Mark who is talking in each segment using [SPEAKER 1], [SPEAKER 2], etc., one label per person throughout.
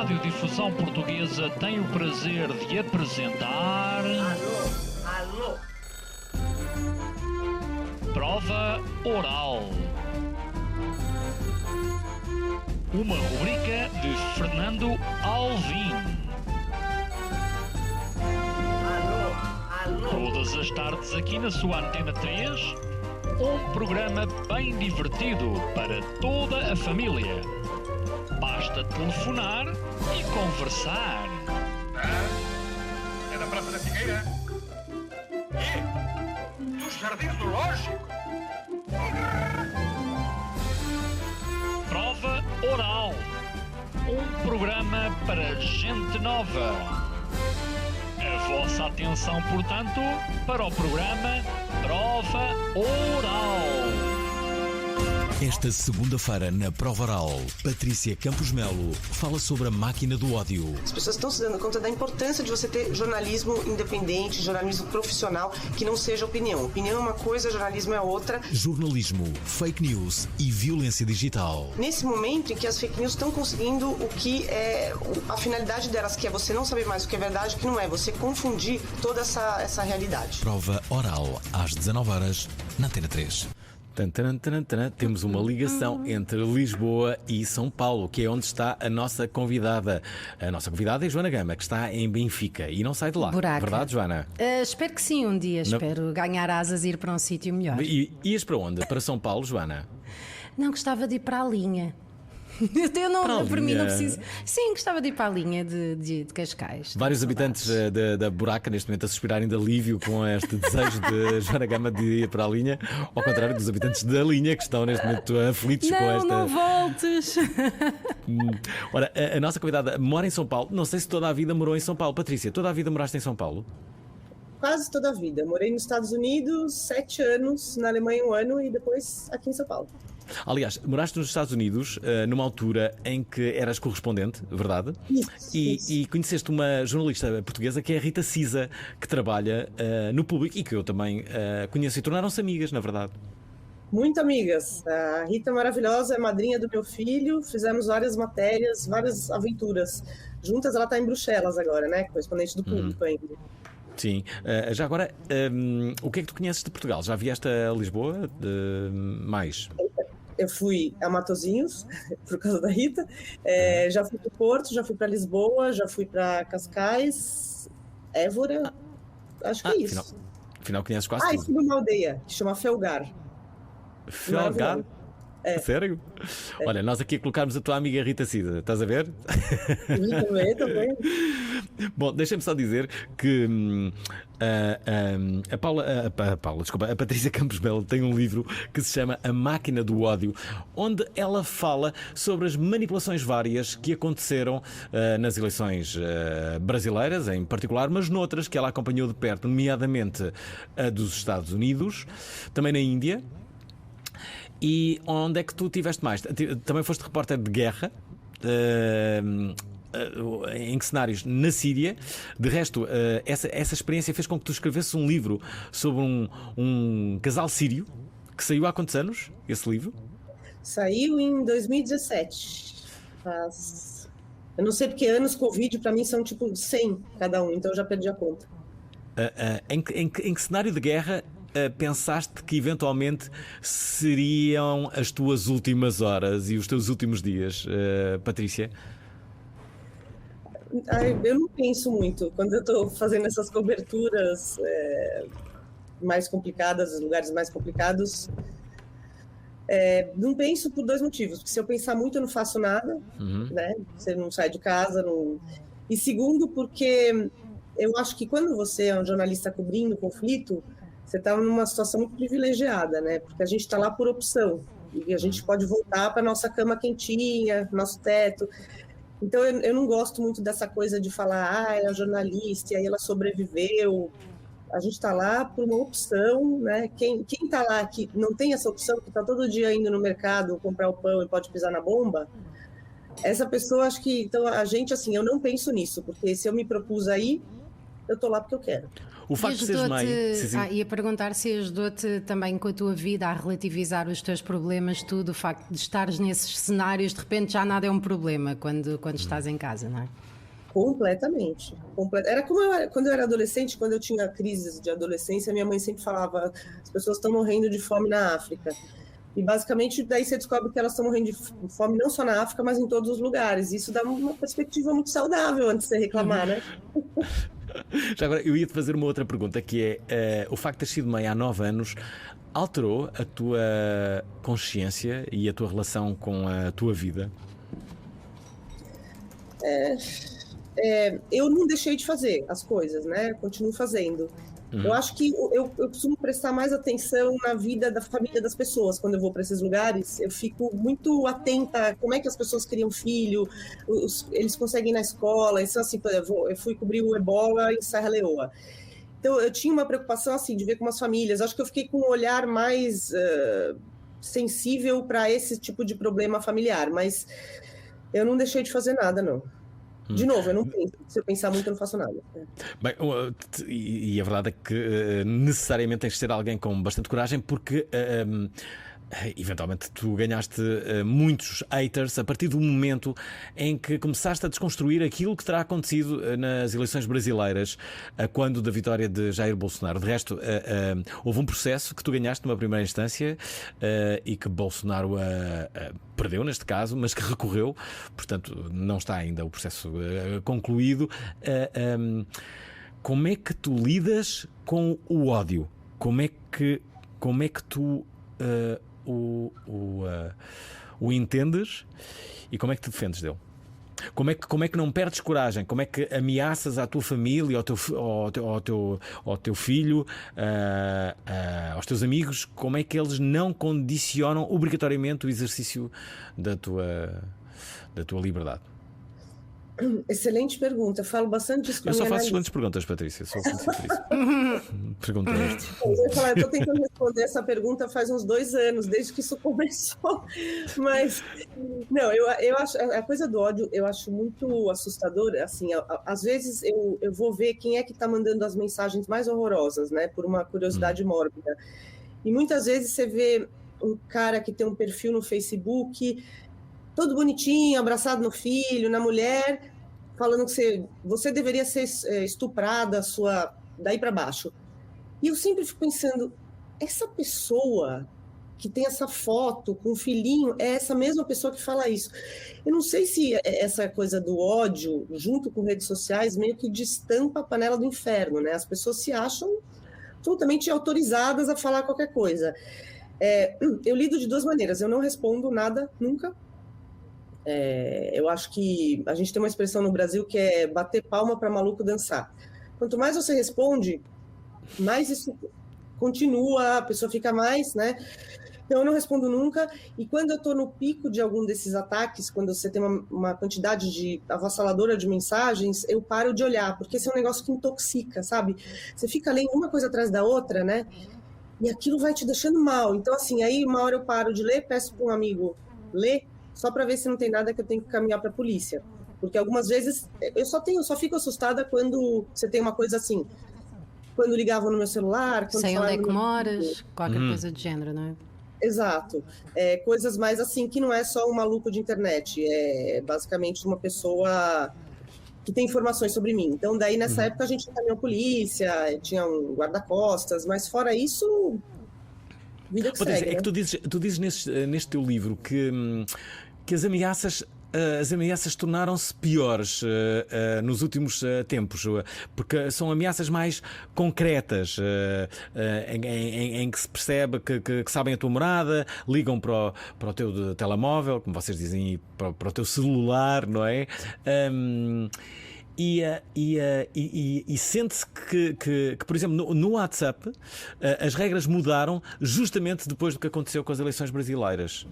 [SPEAKER 1] Radiodifusão Portuguesa tem o prazer de apresentar...
[SPEAKER 2] Alô?
[SPEAKER 1] Prova Oral. Uma rubrica de Fernando Alvim.
[SPEAKER 2] Alô?
[SPEAKER 1] Todas as tardes aqui na sua Antena 3, um programa bem divertido para toda a família. Basta telefonar e conversar.
[SPEAKER 3] É da Praça da Figueira? E? Dos Jardins do Lógico?
[SPEAKER 1] Prova Oral. Um programa para gente nova. A vossa atenção, portanto, para o programa Prova Oral.
[SPEAKER 4] Esta segunda-feira, na Prova Oral, Patrícia Campos Melo fala sobre a máquina do ódio.
[SPEAKER 5] As pessoas estão se dando conta da importância de você ter jornalismo independente, jornalismo profissional, que não seja opinião. Opinião é uma coisa, jornalismo é outra.
[SPEAKER 4] Jornalismo, fake news e violência digital.
[SPEAKER 5] Nesse momento em que as fake news estão conseguindo o que é a finalidade delas, que é você não saber mais o que é verdade e o que não é, você confundir toda essa realidade.
[SPEAKER 4] Prova Oral, às 19h, na Antena 3.
[SPEAKER 6] Temos uma ligação entre Lisboa e São Paulo, que é onde está a nossa convidada. A nossa convidada é Joana Gama, que está em Benfica e não sai de lá.
[SPEAKER 7] Buraca.
[SPEAKER 6] Verdade, Joana?
[SPEAKER 7] Espero que sim, um dia. Espero ganhar asas e ir para um sítio melhor.
[SPEAKER 6] E ias para onde? Para São Paulo, Joana?
[SPEAKER 7] Não, gostava de ir para a linha. Eu não,
[SPEAKER 6] Para a
[SPEAKER 7] por mim
[SPEAKER 6] linha?
[SPEAKER 7] não preciso. Sim, gostava de ir para a linha de Cascais.
[SPEAKER 6] Vários
[SPEAKER 7] Tenho
[SPEAKER 6] habitantes
[SPEAKER 7] saudades.
[SPEAKER 6] da Buraca neste momento a suspirarem de alívio com este desejo de Joana Gama de ir para a linha, ao contrário dos habitantes da linha que estão neste momento aflitos com esta...
[SPEAKER 7] Não voltes!
[SPEAKER 6] Ora, a nossa convidada mora em São Paulo. Não sei se toda a vida morou em São Paulo. Patrícia, toda a vida moraste em São Paulo?
[SPEAKER 5] Quase toda a vida. Morei nos Estados Unidos 7 anos, na Alemanha 1 ano e depois aqui em São Paulo.
[SPEAKER 6] Aliás, moraste nos Estados Unidos numa altura em que eras correspondente, verdade?
[SPEAKER 5] Isso.
[SPEAKER 6] E conheceste uma jornalista portuguesa que é a Rita Cisa, que trabalha no Público e que eu também conheço e tornaram-se amigas, na verdade.
[SPEAKER 5] Muito amigas. A Rita é maravilhosa, é madrinha do meu filho, fizemos várias matérias, várias aventuras. Juntas ela está em Bruxelas agora, né? Correspondente do Público ainda.
[SPEAKER 6] Sim. Já agora, o que é que tu conheces de Portugal? Já vieste a Lisboa? Mais?
[SPEAKER 5] Eu fui a Matosinhos, por causa da Rita, já fui para o Porto, já fui para Lisboa, já fui para Cascais, Évora, acho que é isso.
[SPEAKER 6] Afinal conheces quase
[SPEAKER 5] E
[SPEAKER 6] tudo.
[SPEAKER 5] fui numa aldeia que chama Felgar.
[SPEAKER 6] Felgar? Sério? Olha, nós aqui colocámos a tua amiga Rita Cisa, estás a ver?
[SPEAKER 5] Também.
[SPEAKER 6] Bom, deixa-me só dizer que a Patrícia Campos Melo tem um livro que se chama A Máquina do Ódio, onde ela fala sobre as manipulações várias que aconteceram nas eleições brasileiras, em particular, mas noutras que ela acompanhou de perto, nomeadamente a dos Estados Unidos, também na Índia. E onde é que tu tiveste mais? Também foste repórter de guerra, em que cenários? Na Síria. De resto, essa experiência fez com que tu escrevesses um livro sobre um casal sírio, que saiu há quantos anos, esse livro?
[SPEAKER 5] Saiu em 2017. Eu não sei porque anos Covid para mim são tipo 100 cada um, então eu já perdi a conta.
[SPEAKER 6] Em que cenário de guerra pensaste que eventualmente seriam as tuas últimas horas e os teus últimos dias, Patrícia?
[SPEAKER 5] Eu não penso muito. Quando eu estou fazendo essas coberturas mais complicadas, os lugares mais complicados, não penso por 2 motivos. Porque se eu pensar muito, eu não faço nada, né? Você não sai de casa. Não... E segundo, porque eu acho que quando você é um jornalista cobrindo conflito, você está numa situação muito privilegiada, né? Porque a gente está lá por opção. E a gente pode voltar para nossa cama quentinha, nosso teto. Então, eu não gosto muito dessa coisa de falar, ela é jornalista, e aí ela sobreviveu. A gente está lá por uma opção, né? Quem está lá que não tem essa opção, que está todo dia indo no mercado comprar o pão e pode pisar na bomba, essa pessoa, acho que... Então, a gente, assim, eu não penso nisso, porque se eu me propus aí, eu tô lá porque eu quero.
[SPEAKER 6] O facto de seres mãe...
[SPEAKER 7] Ia perguntar se ajudou-te também com a tua vida a relativizar os teus problemas, tudo, o facto de estares nesses cenários, de repente já nada é um problema quando estás em casa, não é?
[SPEAKER 5] Completamente. Era como quando eu era adolescente, quando eu tinha crises de adolescência, minha mãe sempre falava: as pessoas estão morrendo de fome na África. E basicamente daí você descobre que elas estão morrendo de fome não só na África, mas em todos os lugares. Isso dá uma perspectiva muito saudável antes de você reclamar, né?
[SPEAKER 6] Já agora, eu ia-te fazer uma outra pergunta, que é, o facto de teres sido mãe há 9 anos alterou a tua consciência e a tua relação com a tua vida?
[SPEAKER 5] Eu não deixei de fazer as coisas, né? Continuo fazendo. Eu acho que eu costumo prestar mais atenção na vida da família das pessoas quando eu vou para esses lugares. Eu fico muito atenta a como é que as pessoas criam filho, eles conseguem ir na escola. Então, assim, eu fui cobrir o Ebola em Serra Leoa. Então, eu tinha uma preocupação assim de ver como as famílias. Acho que eu fiquei com um olhar mais sensível para esse tipo de problema familiar, mas eu não deixei de fazer nada, não. De novo, eu não penso. Se eu pensar muito, eu não faço nada.
[SPEAKER 6] Bem, e a verdade é que necessariamente tens de ser alguém com bastante coragem, porque eventualmente tu ganhaste muitos haters a partir do momento em que começaste a desconstruir aquilo que terá acontecido nas eleições brasileiras, quando da vitória de Jair Bolsonaro. De resto, houve um processo que tu ganhaste numa primeira instância e que Bolsonaro perdeu neste caso, mas que recorreu, portanto não está ainda o processo concluído. Como é que tu lidas com o ódio? Como é que tu o entendes e como é que te defendes dele? Como é que não perdes coragem? Como é que ameaças à tua família, ao teu filho, aos teus amigos? Como é que eles não condicionam obrigatoriamente o exercício da tua liberdade?
[SPEAKER 5] Excelente pergunta. Eu falo bastante disso com
[SPEAKER 6] Eu só faço
[SPEAKER 5] analista.
[SPEAKER 6] excelentes perguntas, Patrícia. Sou conhecida por isso. Pergunta esta.
[SPEAKER 5] Eu estou tentando responder essa pergunta faz uns 2 anos, desde que isso começou. Mas, não, eu acho a coisa do ódio, eu acho muito assustadora. Assim, às vezes eu vou ver quem é que está mandando as mensagens mais horrorosas, né? Por uma curiosidade mórbida. E muitas vezes você vê um cara que tem um perfil no Facebook, todo bonitinho, abraçado no filho, na mulher, falando que você deveria ser estuprada, daí para baixo. E eu sempre fico pensando, essa pessoa que tem essa foto com o filhinho é essa mesma pessoa que fala isso. Eu não sei se essa coisa do ódio, junto com redes sociais, meio que destampa a panela do inferno, né? As pessoas se acham absolutamente autorizadas a falar qualquer coisa. Eu lido de 2 maneiras. Eu não respondo nada, nunca. Eu acho que a gente tem uma expressão no Brasil que é bater palma para maluco dançar. Quanto mais você responde, mais isso continua, a pessoa fica mais, né? Então eu não respondo nunca, e quando eu estou no pico de algum desses ataques, quando você tem uma quantidade avassaladora de mensagens, eu paro de olhar, porque esse é um negócio que intoxica, sabe? Você fica lendo uma coisa atrás da outra, né? E aquilo vai te deixando mal. Então, assim, aí uma hora eu paro de ler, peço para um amigo ler, só para ver se não tem nada que eu tenho que caminhar para a polícia. Porque algumas vezes eu só fico assustada quando você tem uma coisa assim, quando ligavam no meu celular...
[SPEAKER 7] Sei onde é que moras, qualquer coisa do gênero, não é?
[SPEAKER 5] Exato. Coisas mais assim, que não é só um maluco de internet, é basicamente uma pessoa que tem informações sobre mim. Então, daí nessa época a gente encaminhou a polícia, tinha um guarda-costas, mas fora isso... Vida que segue,
[SPEAKER 6] é
[SPEAKER 5] né?
[SPEAKER 6] que tu dizes neste teu livro que as ameaças tornaram-se piores nos últimos tempos, porque são ameaças mais concretas, em que se percebe que sabem a tua morada, ligam para o teu telemóvel, como vocês dizem, para o teu celular, não é? E sente-se que, por exemplo, no WhatsApp as regras mudaram justamente depois do que aconteceu com as eleições brasileiras.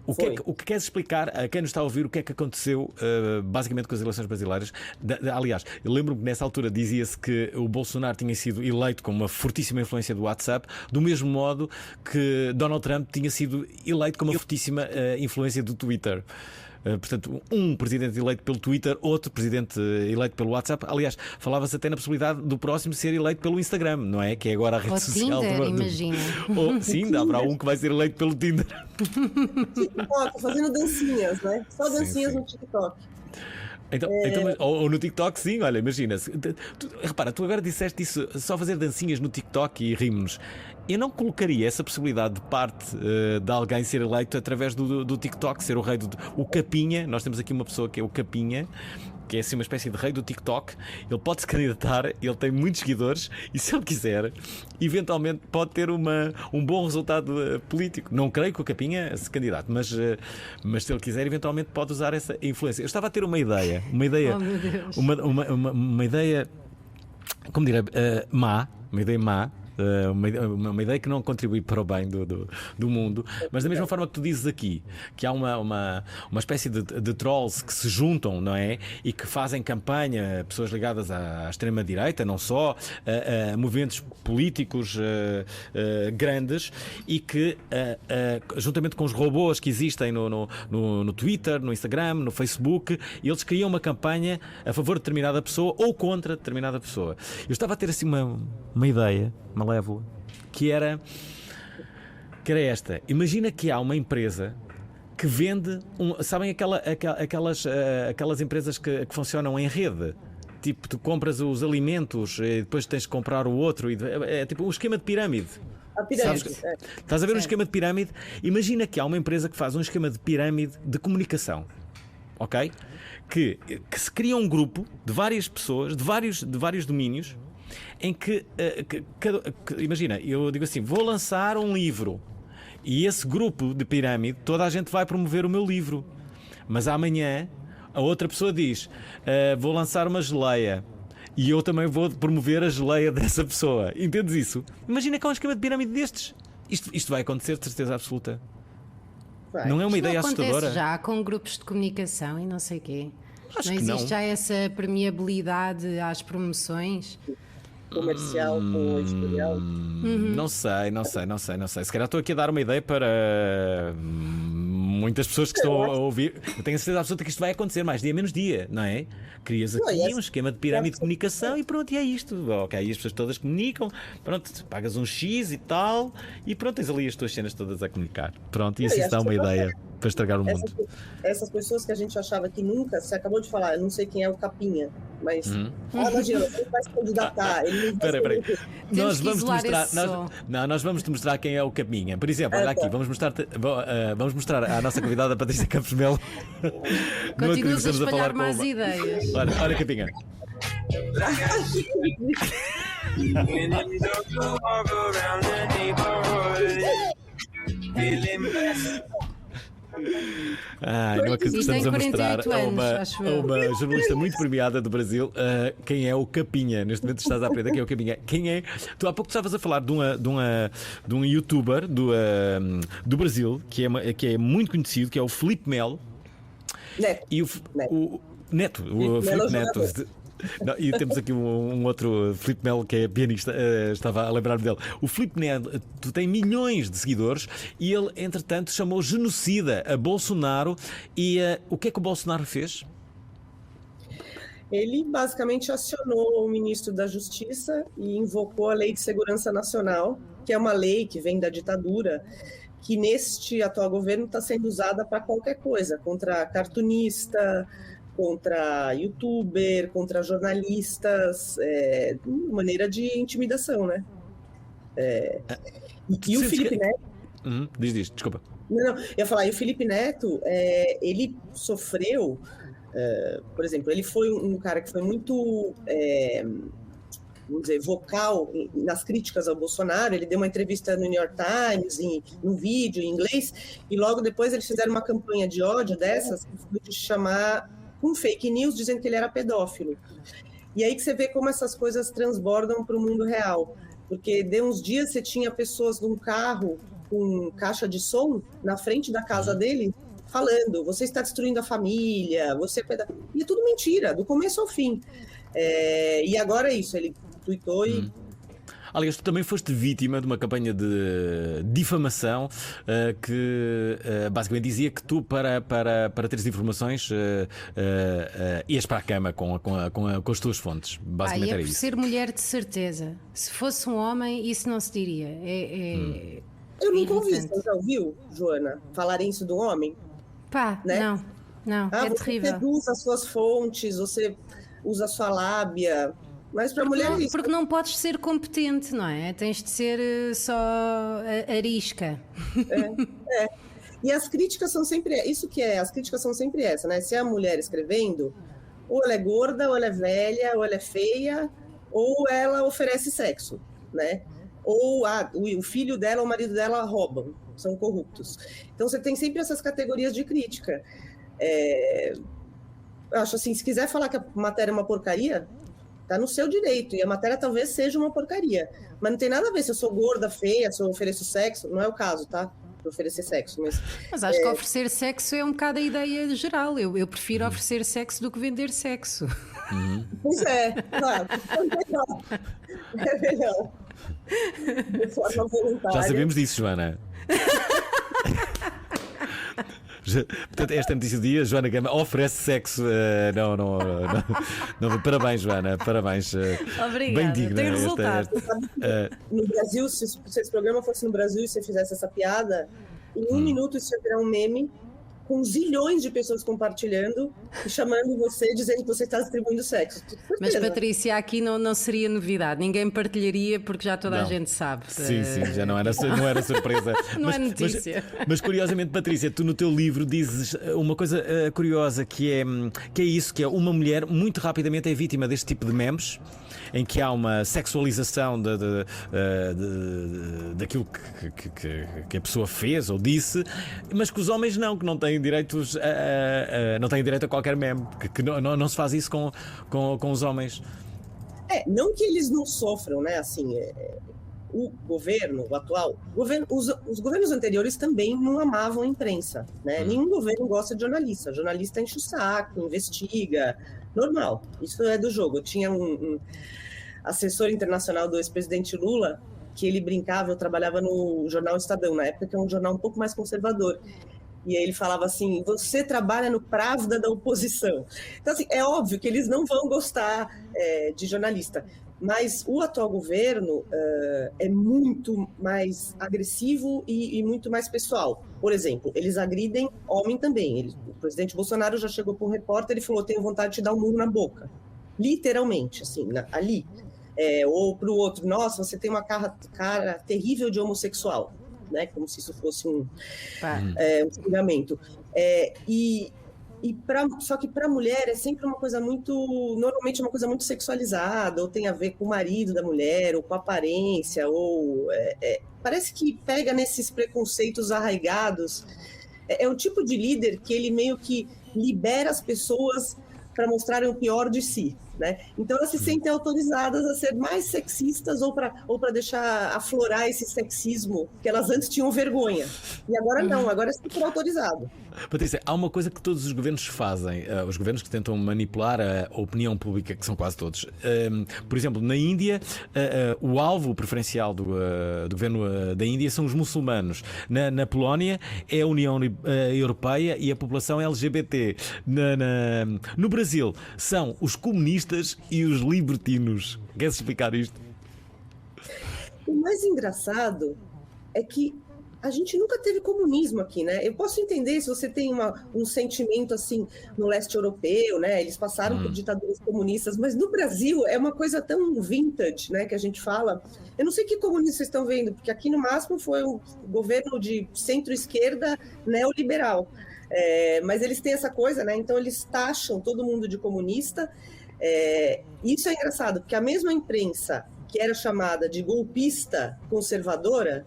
[SPEAKER 6] O que queres explicar a quem nos está a ouvir o que é que aconteceu basicamente com as eleições brasileiras? Aliás, eu lembro-me que nessa altura dizia-se que o Bolsonaro tinha sido eleito com uma fortíssima influência do WhatsApp, do mesmo modo que Donald Trump tinha sido eleito com uma fortíssima influência do Twitter. portanto, um presidente eleito pelo Twitter, outro presidente eleito pelo WhatsApp. Aliás, falava-se até na possibilidade do próximo ser eleito pelo Instagram, não é? Que é agora a rede social.
[SPEAKER 7] Tinder, imagina.
[SPEAKER 6] Sim, haverá um que vai ser eleito pelo Tinder.
[SPEAKER 5] TikTok, fazendo dancinhas, né? Só dancinhas no TikTok.
[SPEAKER 6] Então, ou no TikTok, sim, olha, imagina. Repara, tu agora disseste isso, só fazer dancinhas no TikTok e rimos. Eu não colocaria essa possibilidade de parte de alguém ser eleito através do TikTok, ser o rei o Capinha. Nós temos aqui uma pessoa que é o Capinha, que é assim uma espécie de rei do TikTok. Ele pode se candidatar, ele tem muitos seguidores e, se ele quiser, eventualmente pode ter um bom resultado político. Não creio que o Capinha se candidate, mas se ele quiser, eventualmente pode usar essa influência. Eu estava a ter uma ideia,
[SPEAKER 7] Oh, meu Deus.
[SPEAKER 6] uma ideia, como diria, má, uma ideia má. Uma ideia que não contribui para o bem do mundo, mas da mesma forma que tu dizes aqui que há uma espécie de trolls que se juntam, não é? E que fazem campanha, pessoas ligadas à extrema-direita, não só, a movimentos políticos grandes, e que, juntamente com os robôs que existem no Twitter, no Instagram, no Facebook, eles criam uma campanha a favor de determinada pessoa ou contra determinada pessoa. Eu estava a ter assim uma ideia malévola, que era esta. Imagina que há uma empresa que vende sabem aquelas empresas que funcionam em rede, tipo, tu compras os alimentos e depois tens de comprar o outro, é tipo um esquema de pirâmide.
[SPEAKER 5] A pirâmide.
[SPEAKER 6] Estás a ver um esquema de pirâmide? Imagina que há uma empresa que faz um esquema de pirâmide de comunicação, ok? Que se cria um grupo de várias pessoas, de vários domínios, em que imagina, eu digo assim, vou lançar um livro e esse grupo de pirâmide, toda a gente vai promover o meu livro, mas amanhã a outra pessoa diz, vou lançar uma geleia e eu também vou promover a geleia dessa pessoa. Entendes isso? Imagina que há um esquema de pirâmide destes. Isto vai acontecer de certeza absoluta.
[SPEAKER 5] Vai.
[SPEAKER 6] Não é uma
[SPEAKER 7] Isto
[SPEAKER 6] ideia
[SPEAKER 7] não acontece
[SPEAKER 6] assustadora?
[SPEAKER 7] já com grupos de comunicação e não sei o quê.
[SPEAKER 6] Acho
[SPEAKER 7] Não
[SPEAKER 6] que
[SPEAKER 7] existe
[SPEAKER 6] não.
[SPEAKER 7] já essa permeabilidade às promoções?
[SPEAKER 5] Comercial com editorial.
[SPEAKER 6] Não sei. Se calhar estou aqui a dar uma ideia para muitas pessoas que estão a ouvir. Eu tenho a certeza absoluta que isto vai acontecer mais dia menos dia, não é? Crias aqui um esquema de pirâmide de comunicação e pronto, e é isto. Ok, as pessoas todas comunicam, pronto, pagas um X e tal, e pronto, tens ali as tuas cenas todas a comunicar. Pronto, e assim se dá uma ideia para estragar o mundo.
[SPEAKER 5] Essas pessoas que a gente achava que nunca, você acabou de falar, eu não sei quem é o Capinha, mas imagina, ele vai se candidatar, ele não vai
[SPEAKER 6] Peraí.
[SPEAKER 7] Temos que isolar esse som.
[SPEAKER 6] Nós vamos te mostrar quem é o Capinha. Por exemplo, olha aqui, vamos mostrar à nossa convidada Patrícia Campos Melo.
[SPEAKER 7] Continuas a espalhar más ideias.
[SPEAKER 6] Olha, Capinha. Não acredito que estamos a mostrar a uma jornalista muito premiada do Brasil quem é o Capinha. Neste momento estás a aprender quem é o Capinha. Quem é? Tu há pouco estavas a falar de um youtuber do Brasil que é muito conhecido, que é o Filipe Melo.
[SPEAKER 5] Neto.
[SPEAKER 6] E o Filipe Neto. Não, e temos aqui um outro, Filipe Melo, que é pianista, estava a lembrar-me dele. O Filipe Neto tem milhões de seguidores e ele, entretanto, chamou genocida a Bolsonaro. E o que é que o Bolsonaro fez?
[SPEAKER 5] Ele basicamente acionou o ministro da Justiça e invocou a Lei de Segurança Nacional, que é uma lei que vem da ditadura, que neste atual governo está sendo usada para qualquer coisa, contra cartunista, contra youtuber, contra jornalistas, de maneira de intimidação, né? E o Felipe Neto...
[SPEAKER 6] Diz, desculpa.
[SPEAKER 5] Não, eu ia falar, e o Felipe Neto, ele sofreu, por exemplo, ele foi um cara que foi muito, vamos dizer, vocal nas críticas ao Bolsonaro. Ele deu uma entrevista no New York Times, num vídeo em inglês, e logo depois eles fizeram uma campanha de ódio dessas, que foi de chamar com fake news, dizendo que ele era pedófilo. E aí que você vê como essas coisas transbordam para o mundo real. Porque de uns dias você tinha pessoas num carro com caixa de som na frente da casa dele, falando, você está destruindo a família, você é pedófilo. E é tudo mentira, do começo ao fim. E agora é isso, ele tuitou e...
[SPEAKER 6] Aliás, tu também foste vítima de uma campanha de difamação que basicamente dizia que tu, para teres informações, ias para a cama com as tuas fontes. Basicamente
[SPEAKER 7] é
[SPEAKER 6] era
[SPEAKER 7] por
[SPEAKER 6] isso.
[SPEAKER 7] ser mulher, de certeza. Se fosse um homem, isso não se diria.
[SPEAKER 5] Eu nunca ouvi isso.
[SPEAKER 7] irritante.
[SPEAKER 5] Você já ouviu, Joana, falarem isso do homem?
[SPEAKER 7] Pá,
[SPEAKER 5] Né?
[SPEAKER 7] não, é
[SPEAKER 5] Você
[SPEAKER 7] terrível.
[SPEAKER 5] reduz as suas fontes, você usa a sua lábia. Mas para mulher é isso.
[SPEAKER 7] Porque não podes ser competente, não é? Tens de ser só arisca.
[SPEAKER 5] E as críticas são sempre as críticas são sempre essa, né? Se é a mulher escrevendo, ou ela é gorda, ou ela é velha, ou ela é feia, ou ela oferece sexo, né? Ou o filho dela ou o marido dela roubam, são corruptos. Então você tem sempre essas categorias de crítica. Eu acho assim, se quiser falar que a matéria é uma porcaria, tá no seu direito, e a matéria talvez seja uma porcaria, mas não tem nada a ver se eu sou gorda, feia, se eu ofereço sexo, não é o caso, tá? De oferecer sexo,
[SPEAKER 7] Mas acho que oferecer sexo é um bocado a ideia geral. Eu prefiro oferecer sexo do que vender sexo.
[SPEAKER 5] Pois é, claro, é melhor. De forma voluntária.
[SPEAKER 6] Já sabemos disso, Joana. Portanto, esta notícia do dia, Joana Gama oferece sexo. Não, parabéns, Joana, parabéns.
[SPEAKER 7] Obrigada,
[SPEAKER 6] Bem digna.
[SPEAKER 7] tem resultado.
[SPEAKER 5] No Brasil, se esse programa fosse no Brasil e você fizesse essa piada, em 1 minuto isso ia virar um meme com zilhões de pessoas compartilhando e chamando você, dizendo que você está distribuindo sexo.
[SPEAKER 7] Mas, Patrícia, aqui não seria novidade. Ninguém partilharia porque já toda a
[SPEAKER 6] Não.
[SPEAKER 7] gente sabe.
[SPEAKER 6] Sim, já não era surpresa.
[SPEAKER 7] Não é notícia.
[SPEAKER 6] Mas curiosamente, Patrícia, tu no teu livro dizes uma coisa curiosa que é isso, que é uma mulher muito rapidamente é vítima deste tipo de memes, em que há uma sexualização daquilo que a pessoa fez ou disse, mas que os homens que não têm direitos não têm direito a qualquer meme, que não se faz isso com os homens.
[SPEAKER 5] Não que eles não sofram, né? Assim, o governo, o atual governo, os governos anteriores também não amavam a imprensa, né? Nenhum governo gosta de jornalista. Jornalista enche o saco, investiga, normal. Isso é do jogo. Eu tinha um assessor internacional do ex-presidente Lula, que ele brincava, eu trabalhava no jornal Estadão, na época, que é um jornal um pouco mais conservador. E aí ele falava assim, você trabalha no Pravda da oposição. Então, assim, é óbvio que eles não vão gostar de jornalista, mas o atual governo é muito mais agressivo e muito mais pessoal. Por exemplo, eles agridem homem também. O presidente Bolsonaro já chegou para um repórter e falou, tenho vontade de te dar um murro na boca. Literalmente, assim, ali. Ou para o outro, nossa, você tem uma cara terrível de homossexual, né? Como se isso fosse um xingamento. Só que para a mulher é sempre uma coisa normalmente uma coisa muito sexualizada, ou tem a ver com o marido da mulher, ou com a aparência, ou parece que pega nesses preconceitos arraigados. É um tipo de líder que ele meio que libera as pessoas para mostrarem o pior de si, né? Então elas se sentem autorizadas a ser mais sexistas ou para deixar aflorar esse sexismo que elas antes tinham vergonha. E agora não, agora é super autorizado.
[SPEAKER 6] Patrícia, há uma coisa que todos os governos fazem, os governos que tentam manipular a opinião pública, que são quase todos. Por exemplo, na Índia, o alvo preferencial do governo da Índia são os muçulmanos. Na Polónia é a União Europeia e a população LGBT. No Brasil são os comunistas e os libertinos. Queres explicar isto?
[SPEAKER 5] O mais engraçado é que a gente nunca teve comunismo aqui, né? Eu posso entender se você tem um sentimento assim no leste europeu, né? Eles passaram por ditaduras comunistas, mas no Brasil é uma coisa tão vintage, né? Que a gente fala. Eu não sei que comunista vocês estão vendo, porque aqui no máximo foi um governo de centro-esquerda neoliberal. Mas eles têm essa coisa, né? Então eles taxam todo mundo de comunista. Isso é engraçado, porque a mesma imprensa que era chamada de golpista conservadora,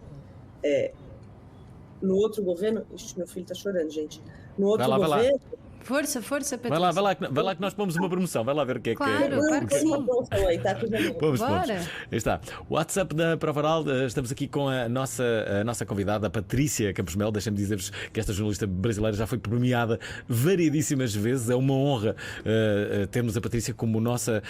[SPEAKER 5] no outro governo... Ixi, meu filho tá chorando, gente. No outro governo...
[SPEAKER 7] Força, Patrícia.
[SPEAKER 6] Vai lá que nós pomos uma promoção. Vai lá ver o que é
[SPEAKER 7] Claro,
[SPEAKER 6] que é.
[SPEAKER 7] claro que sim.
[SPEAKER 5] Está tudo bem.
[SPEAKER 6] Pomos.
[SPEAKER 7] Bora.
[SPEAKER 6] Aí está. WhatsApp da Prova Oral. Estamos aqui com a nossa convidada, a Patrícia Campos Melo. Deixem-me dizer-vos que esta jornalista brasileira já foi premiada variedíssimas vezes. É uma honra termos a Patrícia como nossa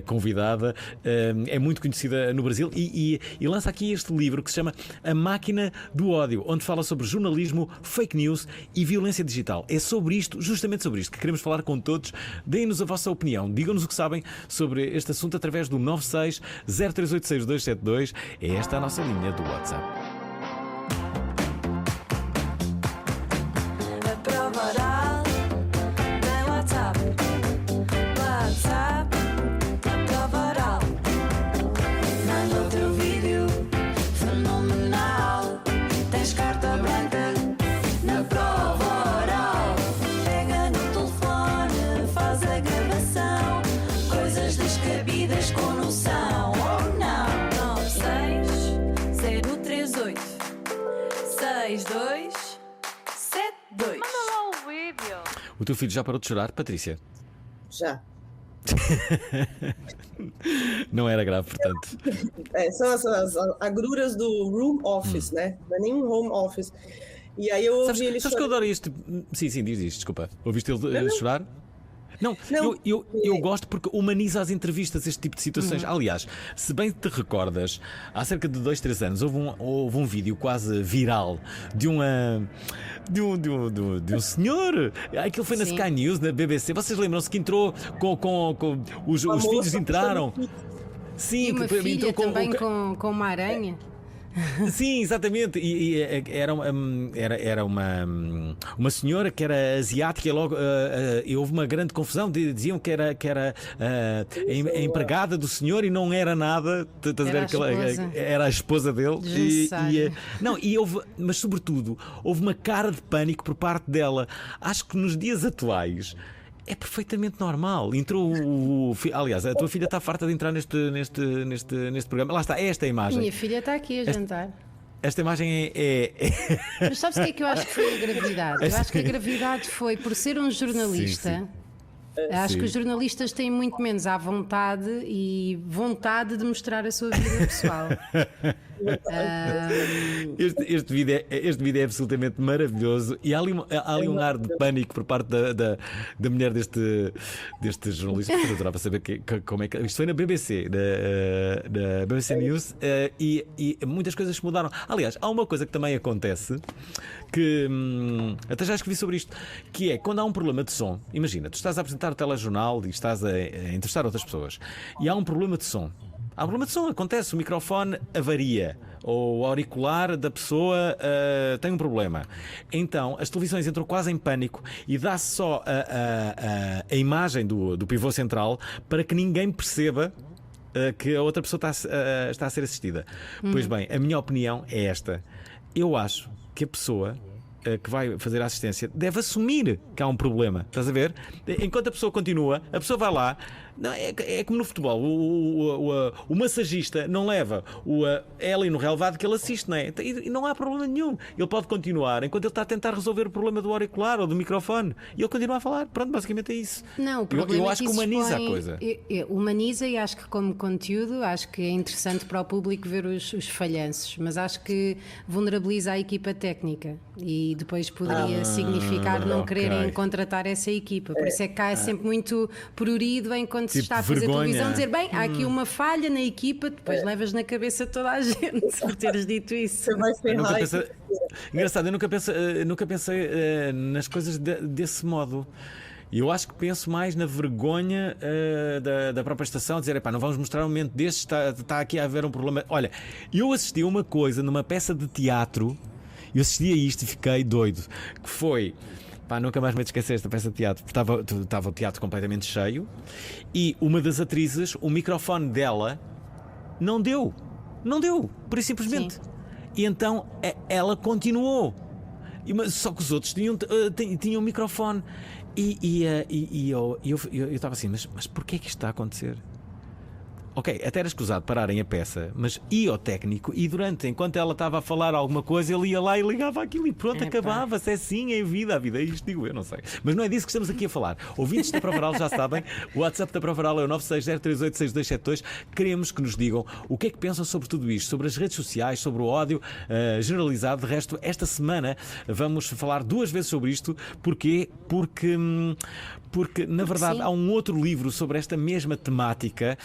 [SPEAKER 6] convidada. É muito conhecida no Brasil e lança aqui este livro que se chama A Máquina do Ódio, onde fala sobre jornalismo, fake news e violência digital. É sobre isto, justamente sobre isto, que queremos falar com todos. Deem-nos a vossa opinião, digam-nos o que sabem sobre este assunto através do 96 0386 272. É esta a nossa linha do WhatsApp.
[SPEAKER 8] A Prova Oral tem WhatsApp. WhatsApp, a Prova Oral. Manda o teu vídeo fenomenal. Tens carta branca na Prova Oral. Pega no telefone, faz a gravação. Coisas descabidas com noção. Ou não? 96 038 6272.
[SPEAKER 9] Manda lá o vídeo.
[SPEAKER 6] O teu filho já parou de chorar, Patrícia?
[SPEAKER 5] Já.
[SPEAKER 6] Não era grave, portanto.
[SPEAKER 5] São as agruras do room office, né? Não é nem um home office. E aí eu ouvi ele
[SPEAKER 6] Sabes que eu adoro este. Sim, diz isto, desculpa. Ouviste ele chorar? Não. Eu gosto porque humaniza as entrevistas, este tipo de situações. Aliás, se bem te recordas, há cerca de 2-3 anos houve um vídeo quase viral de um senhor. Aquilo foi na Sky News, na BBC. Vocês lembram-se que entrou com os filhos entraram. Sim,
[SPEAKER 7] E uma
[SPEAKER 6] que
[SPEAKER 7] filha
[SPEAKER 6] entrou
[SPEAKER 7] também com uma aranha.
[SPEAKER 6] Sim, exatamente. E era uma senhora que era asiática e logo e houve uma grande confusão. Diziam que era a empregada do senhor e não era nada. Estás a ver que era a esposa dele. Mas sobretudo houve uma cara de pânico por parte dela. Acho que nos dias atuais é perfeitamente normal. Entrou aliás, a tua filha está farta de entrar neste programa. Lá está, esta imagem.
[SPEAKER 7] Minha filha está aqui a jantar.
[SPEAKER 6] Esta imagem é.
[SPEAKER 7] Mas sabes o que é que eu acho que foi a gravidade? Eu acho que a gravidade foi por ser um jornalista.
[SPEAKER 6] Sim.
[SPEAKER 7] Acho que os jornalistas têm muito menos à vontade de mostrar a sua vida pessoal.
[SPEAKER 6] Este vídeo é absolutamente maravilhoso e há ali um ar de pânico por parte da mulher deste jornalista. Eu adorava saber como é que. Isto foi na BBC, da BBC News, e muitas coisas mudaram. Aliás, há uma coisa que também acontece que até já escrevi sobre isto, que é quando há um problema de som. Imagina, tu estás a apresentar o telejornal e estás a entrevistar outras pessoas e há um problema de som. Há um problema de som, acontece, o microfone avaria ou o auricular da pessoa tem um problema. Então as televisões entram quase em pânico e dá-se só a imagem do pivô central para que ninguém perceba que a outra pessoa está a ser assistida. Pois bem, a minha opinião é esta. Eu acho que a pessoa que vai fazer a assistência deve assumir que há um problema. Estás a ver? Enquanto a pessoa continua, a pessoa vai lá. Não, é como no futebol. O massagista não leva é ali no relevado que ele assiste, não é? E não há problema nenhum. Ele pode continuar enquanto ele está a tentar resolver o problema do auricular ou do microfone. E ele continua a falar. Pronto, basicamente é isso.
[SPEAKER 7] Não, o problema
[SPEAKER 6] eu acho que humaniza a coisa.
[SPEAKER 7] Humaniza, e acho que como conteúdo, acho que é interessante para o público ver os falhanços. Mas acho que vulnerabiliza a equipa técnica. E depois poderia significar não quererem contratar essa equipa. Por isso é que cá é sempre muito prurido enquanto se está a fazer televisão, dizer bem, há aqui uma falha na equipa, depois levas na cabeça toda a gente por teres dito isso.
[SPEAKER 5] Você vai ferrar.
[SPEAKER 6] Engraçado, eu nunca pensei nas coisas desse modo. E eu acho que penso mais na vergonha da própria estação, dizer, não vamos mostrar um momento destes, está aqui a haver um problema. Olha, eu assisti a uma coisa numa peça de teatro, eu assisti a isto e fiquei doido, que foi... nunca mais me esqueci desta peça de teatro. Estava o teatro completamente cheio e uma das atrizes, o microfone dela não deu, por simplesmente. Sim. E então ela continuou. Só que os outros tinham microfone. E eu estava assim, mas porquê é que isto está a acontecer? ok, até era escusado pararem a peça, mas ia ao técnico e enquanto ela estava a falar alguma coisa, ele ia lá e ligava aquilo e pronto, acabava-se. É assim, é a vida é isto, digo eu, não sei. Mas não é disso que estamos aqui a falar. Ouvintes da Prova Oral já sabem, o WhatsApp da Prova Oral é o 960386272. Queremos que nos digam o que é que pensam sobre tudo isto, sobre as redes sociais, sobre o ódio generalizado. De resto, esta semana vamos falar 2 vezes sobre isto. Porquê? Porque na verdade, há um outro livro sobre esta mesma temática,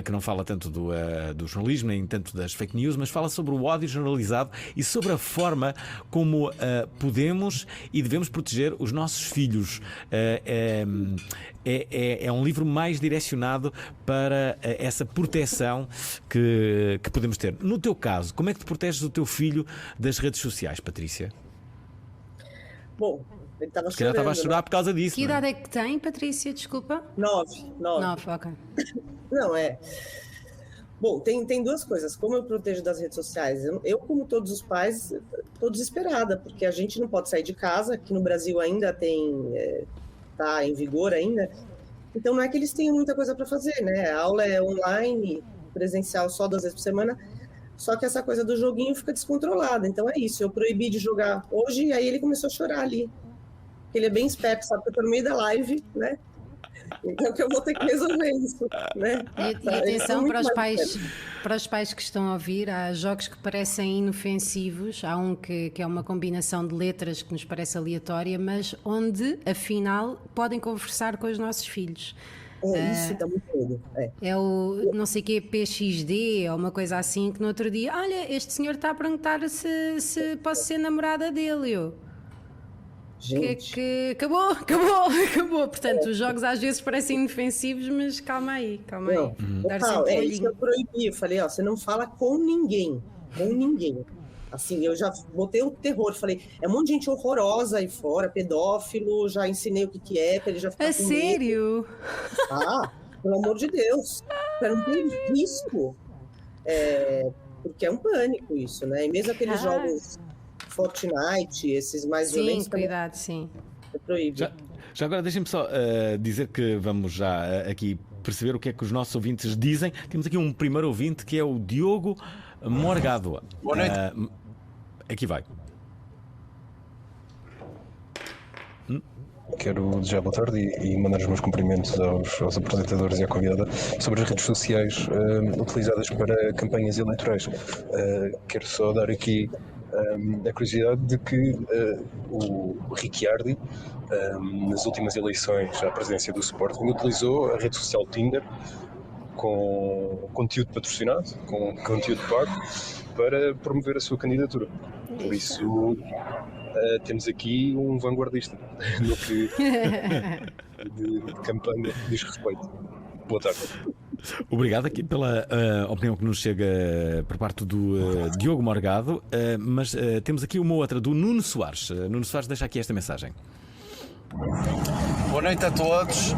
[SPEAKER 6] que não fala tanto do jornalismo, nem tanto das fake news, mas fala sobre o ódio generalizado e sobre a forma como podemos e devemos proteger os nossos filhos. É um livro mais direcionado para essa proteção que podemos ter. No teu caso, como é que te proteges do teu filho das redes sociais, Patrícia?
[SPEAKER 5] Bom, ele estava
[SPEAKER 6] Se calhar estava a chorar por causa disso.
[SPEAKER 7] Que idade é que tem, Patrícia? Desculpa.
[SPEAKER 5] 9.
[SPEAKER 7] 9, ok.
[SPEAKER 5] Não, Bom, tem 2 coisas. Como eu protejo das redes sociais? Eu, como todos os pais, estou desesperada, porque a gente não pode sair de casa, que no Brasil ainda está em vigor ainda. Então não é que eles tenham muita coisa para fazer, né? A aula é online, presencial só 2 vezes por semana, só que essa coisa do joguinho fica descontrolada. Então é isso, eu proibi de jogar hoje, e aí ele começou a chorar ali. Ele é bem esperto, sabe que eu tô no meio da live, né? Então que eu vou ter que resolver isso, né?
[SPEAKER 7] E atenção para os pais que estão a ouvir, há jogos que parecem inofensivos, há um que é uma combinação de letras que nos parece aleatória, mas onde, afinal, podem conversar com os nossos filhos.
[SPEAKER 5] Isso dá muito medo.
[SPEAKER 7] É o não sei o que, PXD ou uma coisa assim, que no outro dia, olha, este senhor está a perguntar se posso ser namorada dele.
[SPEAKER 5] Gente.
[SPEAKER 7] Que acabou. Portanto, os jogos às vezes parecem inofensivos, mas calma aí.
[SPEAKER 5] É isso que eu proibi. Eu falei, você não fala com ninguém. Assim, eu já botei o terror. Falei, é um monte de gente horrorosa aí fora, pedófilo, já ensinei o que é, pra ele já ficar com
[SPEAKER 7] sério?
[SPEAKER 5] Medo. Pelo amor de Deus. Pra não ter risco. Porque é um pânico isso, né? E mesmo aqueles jogos Fortnite, esses mais violentos...
[SPEAKER 7] Sim, cuidado, sim.
[SPEAKER 5] É proibido.
[SPEAKER 6] Já agora deixem-me só dizer que vamos já aqui perceber o que é que os nossos ouvintes dizem. Temos aqui um primeiro ouvinte que é o Diogo Morgado.
[SPEAKER 9] Boa noite.
[SPEAKER 6] Aqui vai.
[SPEAKER 9] Quero desejar boa tarde e mandar os meus cumprimentos aos apresentadores e à convidada sobre as redes sociais utilizadas para campanhas eleitorais. Quero só dar aqui a curiosidade de que o Ricciardi, nas últimas eleições à presidência do Sporting, utilizou a rede social Tinder com conteúdo patrocinado, com conteúdo pago, para promover a sua candidatura. Por isso, temos aqui um vanguardista no que de campanha diz respeito. Boa tarde.
[SPEAKER 6] Obrigado aqui pela opinião que nos chega por parte do Diogo Morgado, mas temos aqui uma outra do Nuno Soares. Nuno Soares deixa aqui esta mensagem.
[SPEAKER 10] Boa noite a todos.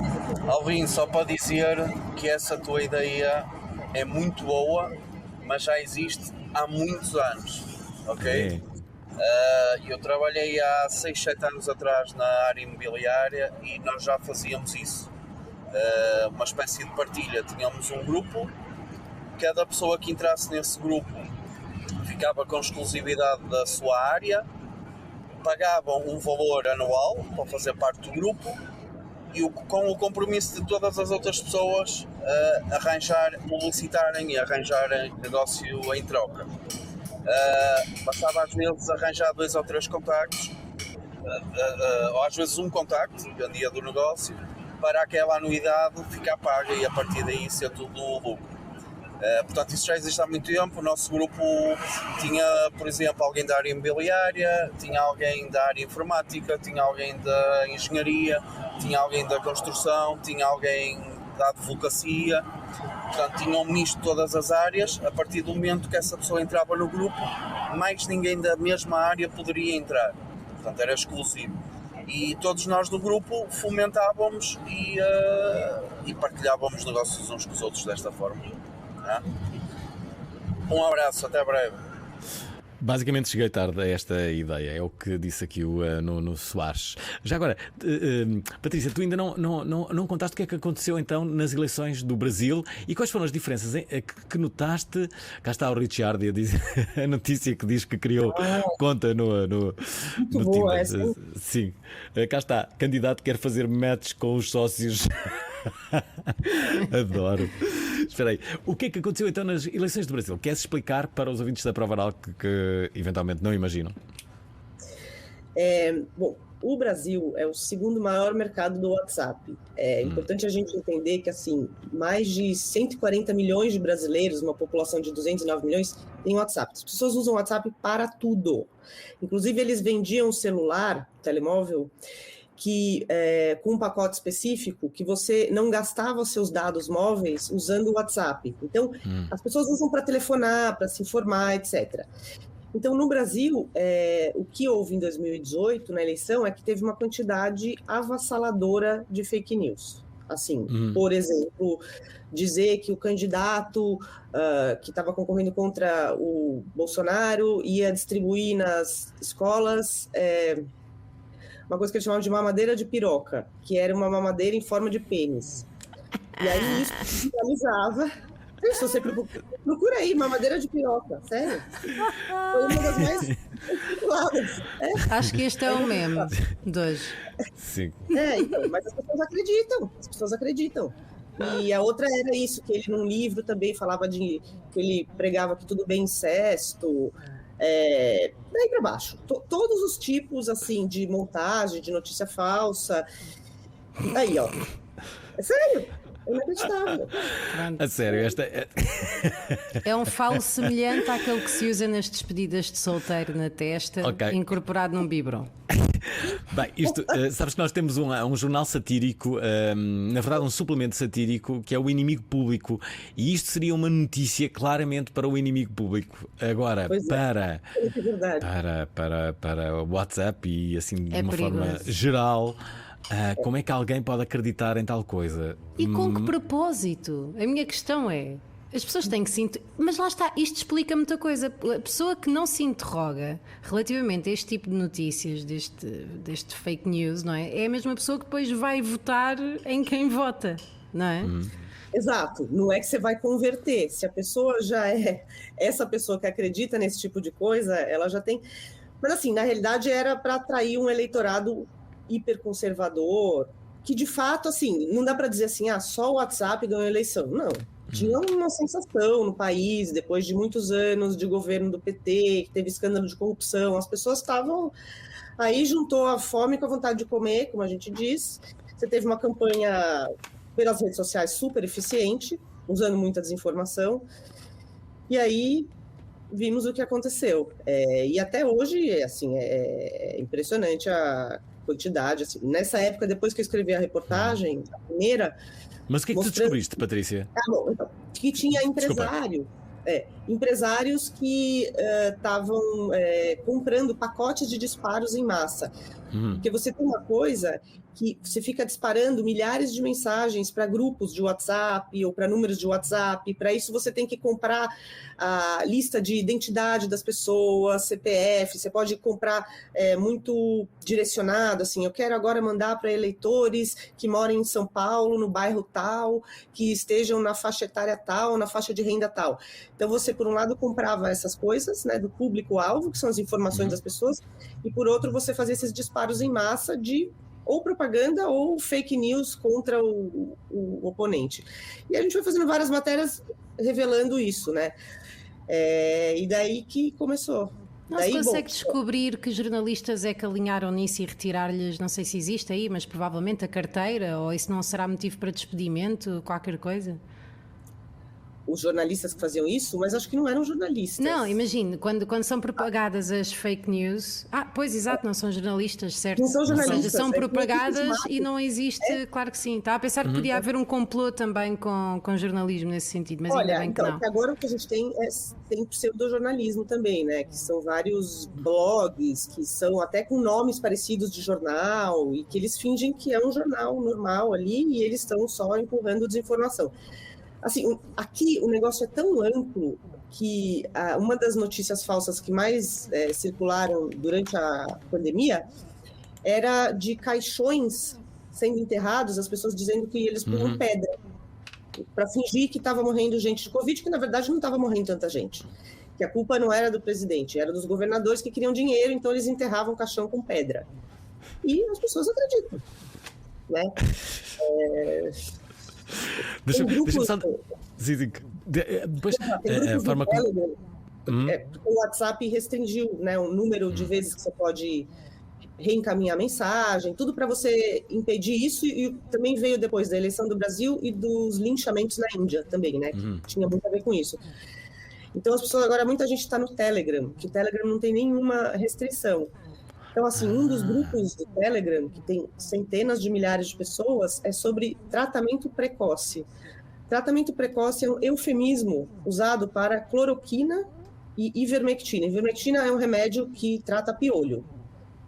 [SPEAKER 10] Alvin, só para dizer que essa tua ideia é muito boa, mas já existe há muitos anos, ok? Eu trabalhei há 6, 7 anos atrás na área imobiliária e nós já fazíamos isso. Uma espécie de partilha. Tínhamos um grupo, cada pessoa que entrasse nesse grupo ficava com exclusividade da sua área, pagavam um valor anual para fazer parte do grupo e com o compromisso de todas as outras pessoas publicitarem e arranjarem negócio em troca. Bastava às vezes arranjar 2 ou 3 contactos, ou às vezes um contacto, dependia do negócio, para aquela anuidade ficar paga e a partir daí ser tudo lucro. Portanto, isso já existe há muito tempo. O nosso grupo tinha, por exemplo, alguém da área imobiliária, tinha alguém da área informática, tinha alguém da engenharia, tinha alguém da construção, tinha alguém da advocacia. Portanto, tinha um misto de todas as áreas. A partir do momento que essa pessoa entrava no grupo, mais ninguém da mesma área poderia entrar. Portanto, era exclusivo. E todos nós no grupo fomentávamos e partilhávamos negócios uns com os outros desta forma. Um abraço, até breve.
[SPEAKER 6] Basicamente cheguei tarde a esta ideia, é o que disse aqui o Nuno Soares. Já agora, Patrícia, tu ainda não contaste o que é que aconteceu então nas eleições do Brasil e quais foram as diferenças que notaste. Cá está o Richard a dizer a notícia que diz que criou conta no
[SPEAKER 5] Muito boa
[SPEAKER 6] Tinder.
[SPEAKER 5] essa.
[SPEAKER 6] Sim, cá está, candidato quer fazer match com os sócios. Adoro. Espera aí, o que é que aconteceu então nas eleições do Brasil? Queres explicar para os ouvintes da Prova Oral que eventualmente não imaginam?
[SPEAKER 5] Bom, o Brasil é o segundo maior mercado do WhatsApp. É importante a gente entender que, assim, mais de 140 milhões de brasileiros, uma população de 209 milhões, tem WhatsApp. As pessoas usam o WhatsApp para tudo. Inclusive, eles vendiam um celular, telemóvel, que com um pacote específico que você não gastava os seus dados móveis usando o WhatsApp. Então, as pessoas usam para telefonar, para se informar, etc. Então, no Brasil, o que houve em 2018, na eleição, é que teve uma quantidade avassaladora de fake news. Assim, por exemplo, dizer que o candidato que estava concorrendo contra o Bolsonaro ia distribuir nas escolas uma coisa que eles chamavam de mamadeira de piroca, que era uma mamadeira em forma de pênis. E aí isso viralizava. Se você procura aí, mamadeira de piroca, sério. Foi uma das mais populares.
[SPEAKER 7] Acho que este é o meme de hoje.
[SPEAKER 6] Sim.
[SPEAKER 5] Então, mas as pessoas acreditam. E a outra era isso, que ele num livro também falava que ele pregava que tudo bem incesto. Daí para baixo, todos os tipos assim de montagem, de notícia falsa. Aí, ó, é sério, é inacreditável.
[SPEAKER 6] A sério, esta
[SPEAKER 7] É um falo semelhante àquele que se usa nas despedidas de solteiro na testa, incorporado num biberon.
[SPEAKER 6] Bem, isto, sabes que nós temos um jornal satírico, na verdade um suplemento satírico, que é o Inimigo Público, e isto seria uma notícia claramente para o Inimigo Público. Agora, para o WhatsApp e assim de uma forma geral, como é que alguém pode acreditar em tal coisa?
[SPEAKER 7] E com que propósito? A minha questão é... As pessoas têm que se... Mas lá está, isto explica muita coisa. A pessoa que não se interroga relativamente a este tipo de notícias, deste fake news, não é? É a mesma pessoa que depois vai votar em quem vota, não é?
[SPEAKER 5] Exato, não é que você vai converter. Se a pessoa já é essa pessoa que acredita nesse tipo de coisa, ela já tem... Mas assim, na realidade era para atrair um eleitorado hiperconservador, que de fato, assim, não dá para dizer assim, só o WhatsApp ganhou a eleição. Não. Tinha uma sensação no país, depois de muitos anos de governo do PT, que teve escândalo de corrupção, as pessoas estavam... Aí juntou a fome com a vontade de comer, como a gente diz. Você teve uma campanha pelas redes sociais super eficiente, usando muita desinformação. E aí vimos o que aconteceu. E até hoje, assim, é impressionante a quantidade. Assim. Nessa época, depois que eu escrevi a reportagem, a primeira...
[SPEAKER 6] Mas o que é que tu descobriste, Patrícia?
[SPEAKER 5] Bom, então, que tinha empresários que estavam comprando pacotes de disparos em massa. Porque você tem uma coisa que você fica disparando milhares de mensagens para grupos de WhatsApp ou para números de WhatsApp. Para isso você tem que comprar a lista de identidade das pessoas, CPF. Você pode comprar muito direcionado, assim, eu quero agora mandar para eleitores que moram em São Paulo, no bairro tal, que estejam na faixa etária tal, na faixa de renda tal. Então você, por um lado, comprava essas coisas, né, do público-alvo, que são as informações das pessoas, e por outro você fazia esses disparos em massa de ou propaganda ou fake news contra o oponente. E a gente foi fazendo várias matérias revelando isso, né? E daí que começou.
[SPEAKER 7] Não se consegue descobrir que jornalistas é que alinharam nisso e retirar-lhes, não sei se existe aí, mas provavelmente a carteira, ou isso não será motivo para despedimento, qualquer coisa?
[SPEAKER 5] Os jornalistas que faziam isso, mas acho que não eram jornalistas.
[SPEAKER 7] Não, imagine, quando são propagadas as fake news... pois, exato, não são jornalistas, certo?
[SPEAKER 5] Não são jornalistas.
[SPEAKER 7] Ou seja, são propagadas e não existe... Claro que sim. Está a pensar que podia haver um complô também com jornalismo nesse sentido, mas ainda bem que não.
[SPEAKER 5] Agora o que a gente tem tem pseudojornalismo também, né? Que são vários blogs, que são até com nomes parecidos de jornal, e que eles fingem que é um jornal normal ali, e eles estão só empurrando desinformação. Assim, aqui o negócio é tão amplo que uma das notícias falsas que mais circularam durante a pandemia era de caixões sendo enterrados, as pessoas dizendo que eles punham pedra para fingir que estava morrendo gente de Covid, que na verdade não estava morrendo tanta gente. Que a culpa não era do presidente, era dos governadores que queriam dinheiro, então eles enterravam o caixão com pedra. E as pessoas acreditam, né?
[SPEAKER 6] Deixa-me só... Depois,
[SPEAKER 5] tem
[SPEAKER 6] a forma como...
[SPEAKER 5] O WhatsApp restringiu, né, o número de vezes que você pode reencaminhar mensagem, tudo para você impedir isso, e também veio depois da eleição do Brasil e dos linchamentos na Índia também, né? Tinha muito a ver com isso. Então as pessoas agora, muita gente está no Telegram, que o Telegram não tem nenhuma restrição. Então, assim, um dos grupos do Telegram, que tem centenas de milhares de pessoas, é sobre tratamento precoce. Tratamento precoce é um eufemismo usado para cloroquina e ivermectina. Ivermectina é um remédio que trata piolho.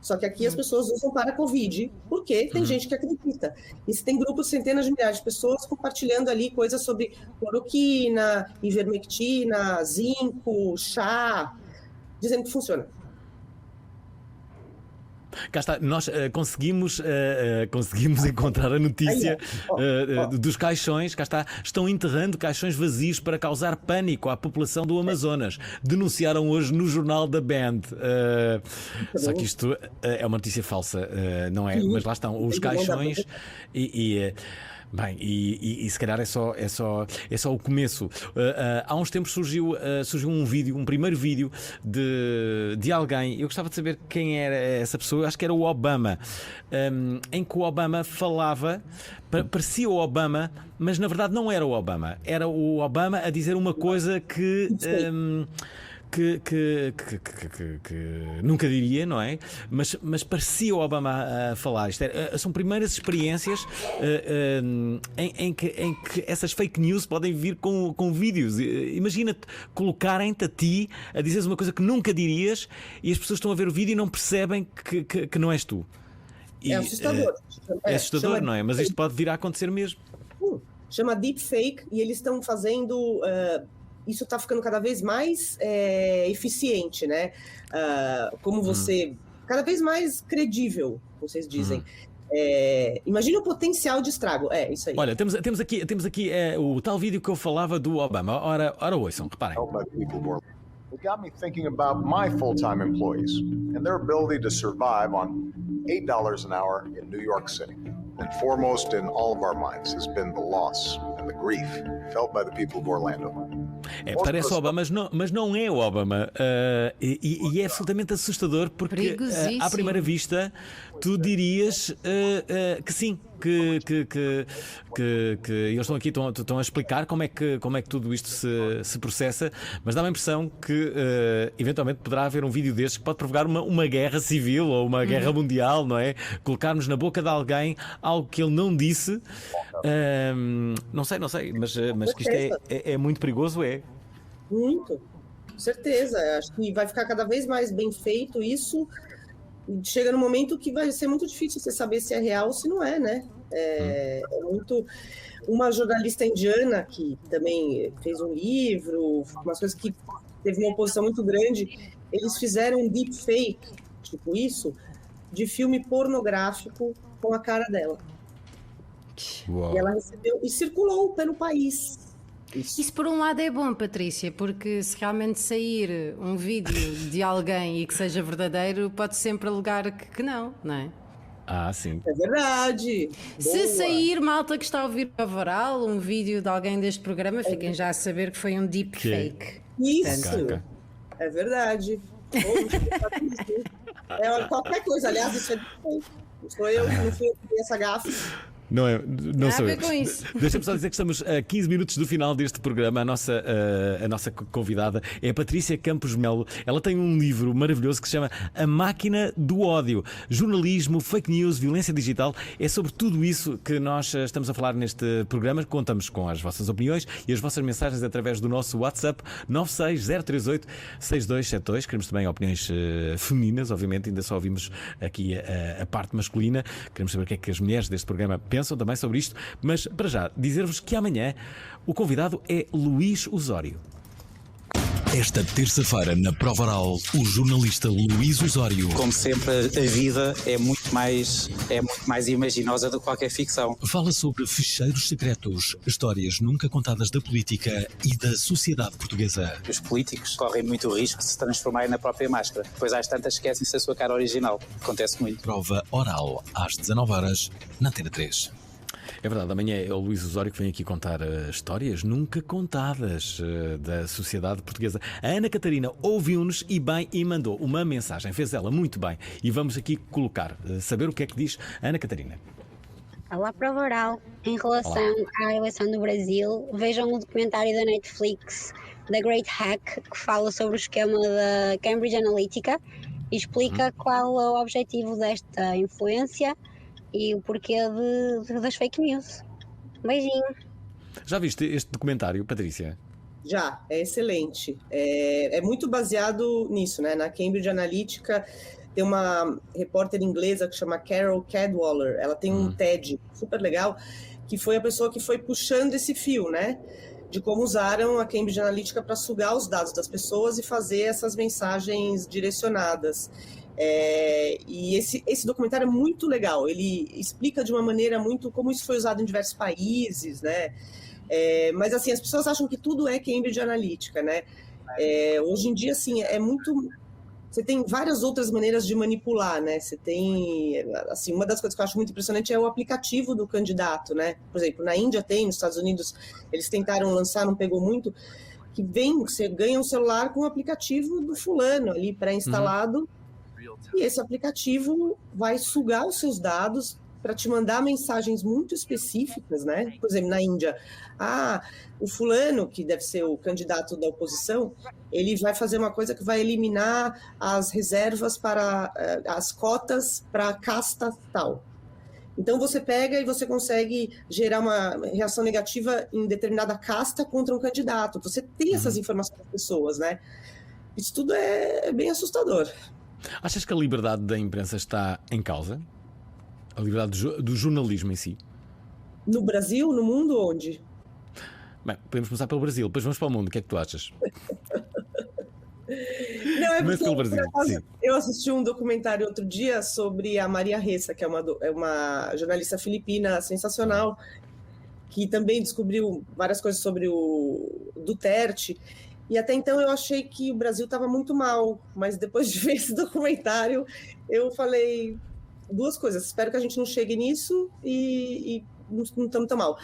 [SPEAKER 5] Só que aqui as pessoas usam para Covid, porque tem gente que acredita. E tem grupos, centenas de milhares de pessoas compartilhando ali coisas sobre cloroquina, ivermectina, zinco, chá, dizendo que funciona.
[SPEAKER 6] Cá está, nós conseguimos encontrar a notícia dos caixões. Cá está, estão enterrando caixões vazios para causar pânico à população do Amazonas. Denunciaram hoje no jornal da Band. Só que isto é uma notícia falsa, não é? Mas lá estão os caixões bem, e se calhar é só o começo. Há uns tempos surgiu um primeiro vídeo de alguém. Eu gostava de saber quem era essa pessoa. Eu acho que era o Obama, em que o Obama falava, parecia o Obama, mas na verdade não era o Obama. Era o Obama a dizer uma coisa que nunca diria, não é? Mas parecia o Obama a falar. São primeiras experiências em que essas fake news podem vir com vídeos. Imagina-te colocarem-te a ti a dizeres uma coisa que nunca dirias e as pessoas estão a ver o vídeo e não percebem que não és tu.
[SPEAKER 5] É assustador.
[SPEAKER 6] É assustador, não é? Mas isto pode vir a acontecer mesmo.
[SPEAKER 5] Chama deepfake e eles estão fazendo... isso está ficando cada vez mais eficiente, né? Como você... Cada vez mais credível, vocês dizem. Imagina o potencial de estrago. É, isso aí.
[SPEAKER 6] Olha, temos aqui o tal vídeo que eu falava do Obama. Ora ouçam, reparem.
[SPEAKER 11] It got me thinking about my full-time employees and their ability to survive on $8 an hour in New York City. And foremost in all of our minds has been the loss and the grief felt by the people of Orlando.
[SPEAKER 6] Parece Obama, mas não é o Obama. E é absolutamente assustador porque à primeira vista tu dirias que sim, que eles estão aqui, estão a explicar como é que tudo isto se processa, mas dá-me a impressão que eventualmente poderá haver um vídeo destes que pode provocar uma guerra civil ou uma guerra mundial, não é? Colocarmos na boca de alguém algo que ele não disse. Não sei, mas que isto é muito perigoso, é?
[SPEAKER 5] Muito, com certeza. Acho que vai ficar cada vez mais bem feito isso. Chega no momento que vai ser muito difícil você saber se é real ou se não é, né? É muito... Uma jornalista indiana que também fez um livro, umas coisas que teve uma oposição muito grande, eles fizeram um deepfake, tipo isso, de filme pornográfico com a cara dela.
[SPEAKER 6] Uau.
[SPEAKER 5] E ela recebeu e circulou pelo país.
[SPEAKER 7] Isso por um lado é bom, Patrícia, porque se realmente sair um vídeo de alguém e que seja verdadeiro, pode sempre alegar que não é?
[SPEAKER 6] Sim.
[SPEAKER 5] É verdade.
[SPEAKER 7] Se sair, malta que está a ouvir o Varal, um vídeo de alguém deste programa, fiquem já a saber que foi um deepfake.
[SPEAKER 5] Isso. É verdade. Qualquer coisa, aliás, isso é deepfake. Não fui eu que dei essa gafe.
[SPEAKER 6] Não sou eu.
[SPEAKER 7] Deixa-me
[SPEAKER 6] Deixa-me só dizer que estamos a 15 minutos do final deste programa. A nossa convidada é a Patrícia Campos Melo. Ela tem um livro maravilhoso que se chama A Máquina do Ódio. Jornalismo, fake news, violência digital. É sobre tudo isso que nós estamos a falar neste programa. Contamos com as vossas opiniões e as vossas mensagens através do nosso WhatsApp 960386272. Queremos também opiniões femininas, obviamente. Ainda só ouvimos aqui a parte masculina. Queremos saber o que é que as mulheres deste programa pensam também sobre isto, mas para já, dizer-vos que amanhã o convidado é Luís Osório.
[SPEAKER 4] Esta terça-feira, na Prova Oral, o jornalista Luís Osório.
[SPEAKER 12] Como sempre, a vida é muito mais imaginosa do que qualquer ficção.
[SPEAKER 4] Fala sobre fecheiros secretos, histórias nunca contadas da política e da sociedade portuguesa.
[SPEAKER 12] Os políticos correm muito risco de se transformarem na própria máscara. Depois às tantas esquecem-se da sua cara original. Acontece muito.
[SPEAKER 4] Prova Oral, às 19h, na Antena 3.
[SPEAKER 6] É verdade, amanhã é o Luís Osório que vem aqui contar histórias nunca contadas da sociedade portuguesa. A Ana Catarina ouviu-nos e bem e mandou uma mensagem, fez ela muito bem. E vamos aqui colocar, saber o que é que diz a Ana Catarina.
[SPEAKER 13] Olá, Prova Oral. Em relação à eleição do Brasil, vejam o documentário da Netflix, The Great Hack, que fala sobre o esquema da Cambridge Analytica e explica qual é o objetivo desta influência e o porquê das fake news. Beijinho.
[SPEAKER 6] Já viste este documentário, Patrícia?
[SPEAKER 5] Já, é excelente. É muito baseado nisso, né? Na Cambridge Analytica tem uma repórter inglesa que chama Carol Cadwallader. Ela tem um TED super legal, que foi a pessoa que foi puxando esse fio, né? De como usaram a Cambridge Analytica para sugar os dados das pessoas e fazer essas mensagens direcionadas. E esse documentário é muito legal, ele explica de uma maneira muito como isso foi usado em diversos países, né? Mas assim, as pessoas acham que tudo é Cambridge Analytica, né? Hoje em dia, assim, você tem várias outras maneiras de manipular, né? Você tem, assim, uma das coisas que eu acho muito impressionante é o aplicativo do candidato, né? Por exemplo, na Índia tem, nos Estados Unidos eles tentaram lançar, não pegou muito, que você ganha um celular com o aplicativo do fulano ali pré-instalado. E esse aplicativo vai sugar os seus dados para te mandar mensagens muito específicas, né? Por exemplo, na Índia, o fulano, que deve ser o candidato da oposição, ele vai fazer uma coisa que vai eliminar as reservas para as cotas para a casta tal. Então você pega e você consegue gerar uma reação negativa em determinada casta contra um candidato. Você tem essas informações das pessoas, né? Isso tudo é bem assustador.
[SPEAKER 6] Achas que a liberdade da imprensa está em causa? A liberdade do jornalismo em si?
[SPEAKER 5] No Brasil? No mundo? Onde?
[SPEAKER 6] Bem, podemos começar pelo Brasil, depois vamos para o mundo. O que é que tu achas?
[SPEAKER 5] Não,
[SPEAKER 6] Mas pelo Brasil, sim.
[SPEAKER 5] Eu assisti um documentário outro dia sobre a Maria Ressa, que é uma jornalista filipina sensacional, que também descobriu várias coisas sobre o Duterte. E até então eu achei que o Brasil estava muito mal, mas depois de ver esse documentário, eu falei duas coisas. Espero que a gente não chegue nisso e não estamos tão mal.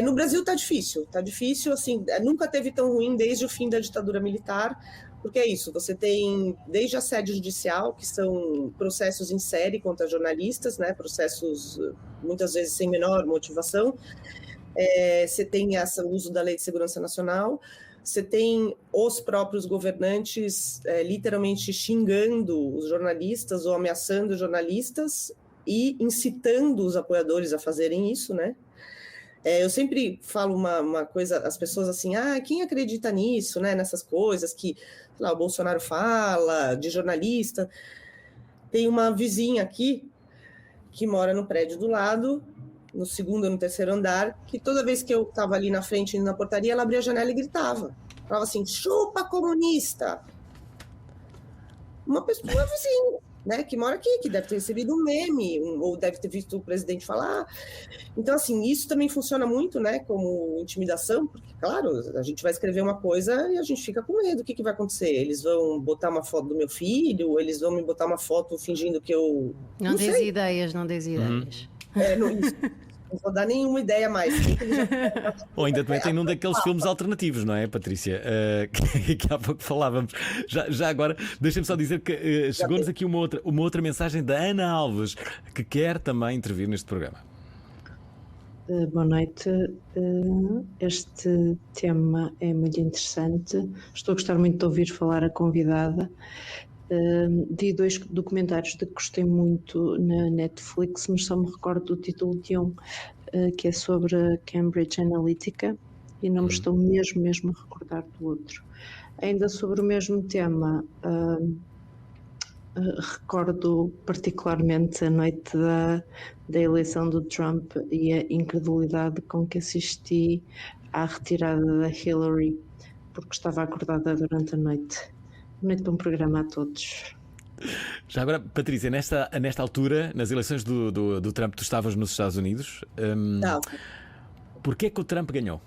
[SPEAKER 5] No Brasil está difícil, assim, nunca teve tão ruim desde o fim da ditadura militar, porque é isso, você tem desde assédio judicial, que são processos em série contra jornalistas, né, processos muitas vezes sem menor motivação, você tem o uso da Lei de Segurança Nacional, você tem os próprios governantes literalmente xingando os jornalistas ou ameaçando os jornalistas e incitando os apoiadores a fazerem isso, né? Eu sempre falo uma coisa, as pessoas assim, quem acredita nisso, né? Nessas coisas que o Bolsonaro fala, de jornalista. Tem uma vizinha aqui que mora no prédio do lado, no segundo ou no terceiro andar, que toda vez que eu estava ali na frente, na portaria, ela abria a janela e gritava. Falava assim, chupa comunista! Uma vizinha, né, que mora aqui, que deve ter recebido um meme, ou deve ter visto o presidente falar. Então, assim, isso também funciona muito, né, como intimidação, porque, claro, a gente vai escrever uma coisa e a gente fica com medo. O que vai acontecer? Eles vão botar uma foto do meu filho, eles vão me botar uma foto fingindo que eu...
[SPEAKER 7] Não des ideias.
[SPEAKER 5] Não, não vou dar nenhuma ideia mais.
[SPEAKER 6] Ou ainda também tem um daqueles filmes alternativos, não é, Patrícia? Que há pouco falávamos. Já agora, deixem-me só dizer que chegou-nos aqui uma outra mensagem da Ana Alves, que quer também intervir neste programa.
[SPEAKER 14] Boa noite. Este tema é muito interessante. Estou a gostar muito de ouvir falar a convidada. Vi 2 documentários de que gostei muito na Netflix, mas só me recordo do título de um, que é sobre a Cambridge Analytica, e não me estou mesmo a recordar do outro. Ainda sobre o mesmo tema, recordo particularmente a noite da eleição do Trump e a incredulidade com que assisti à retirada da Hillary, porque estava acordada durante a noite. Boa noite, bom programa a todos.
[SPEAKER 6] Já agora, Patrícia, nesta altura, nas eleições do Trump, tu estavas nos Estados Unidos.
[SPEAKER 5] Não.
[SPEAKER 6] Porquê que o Trump ganhou?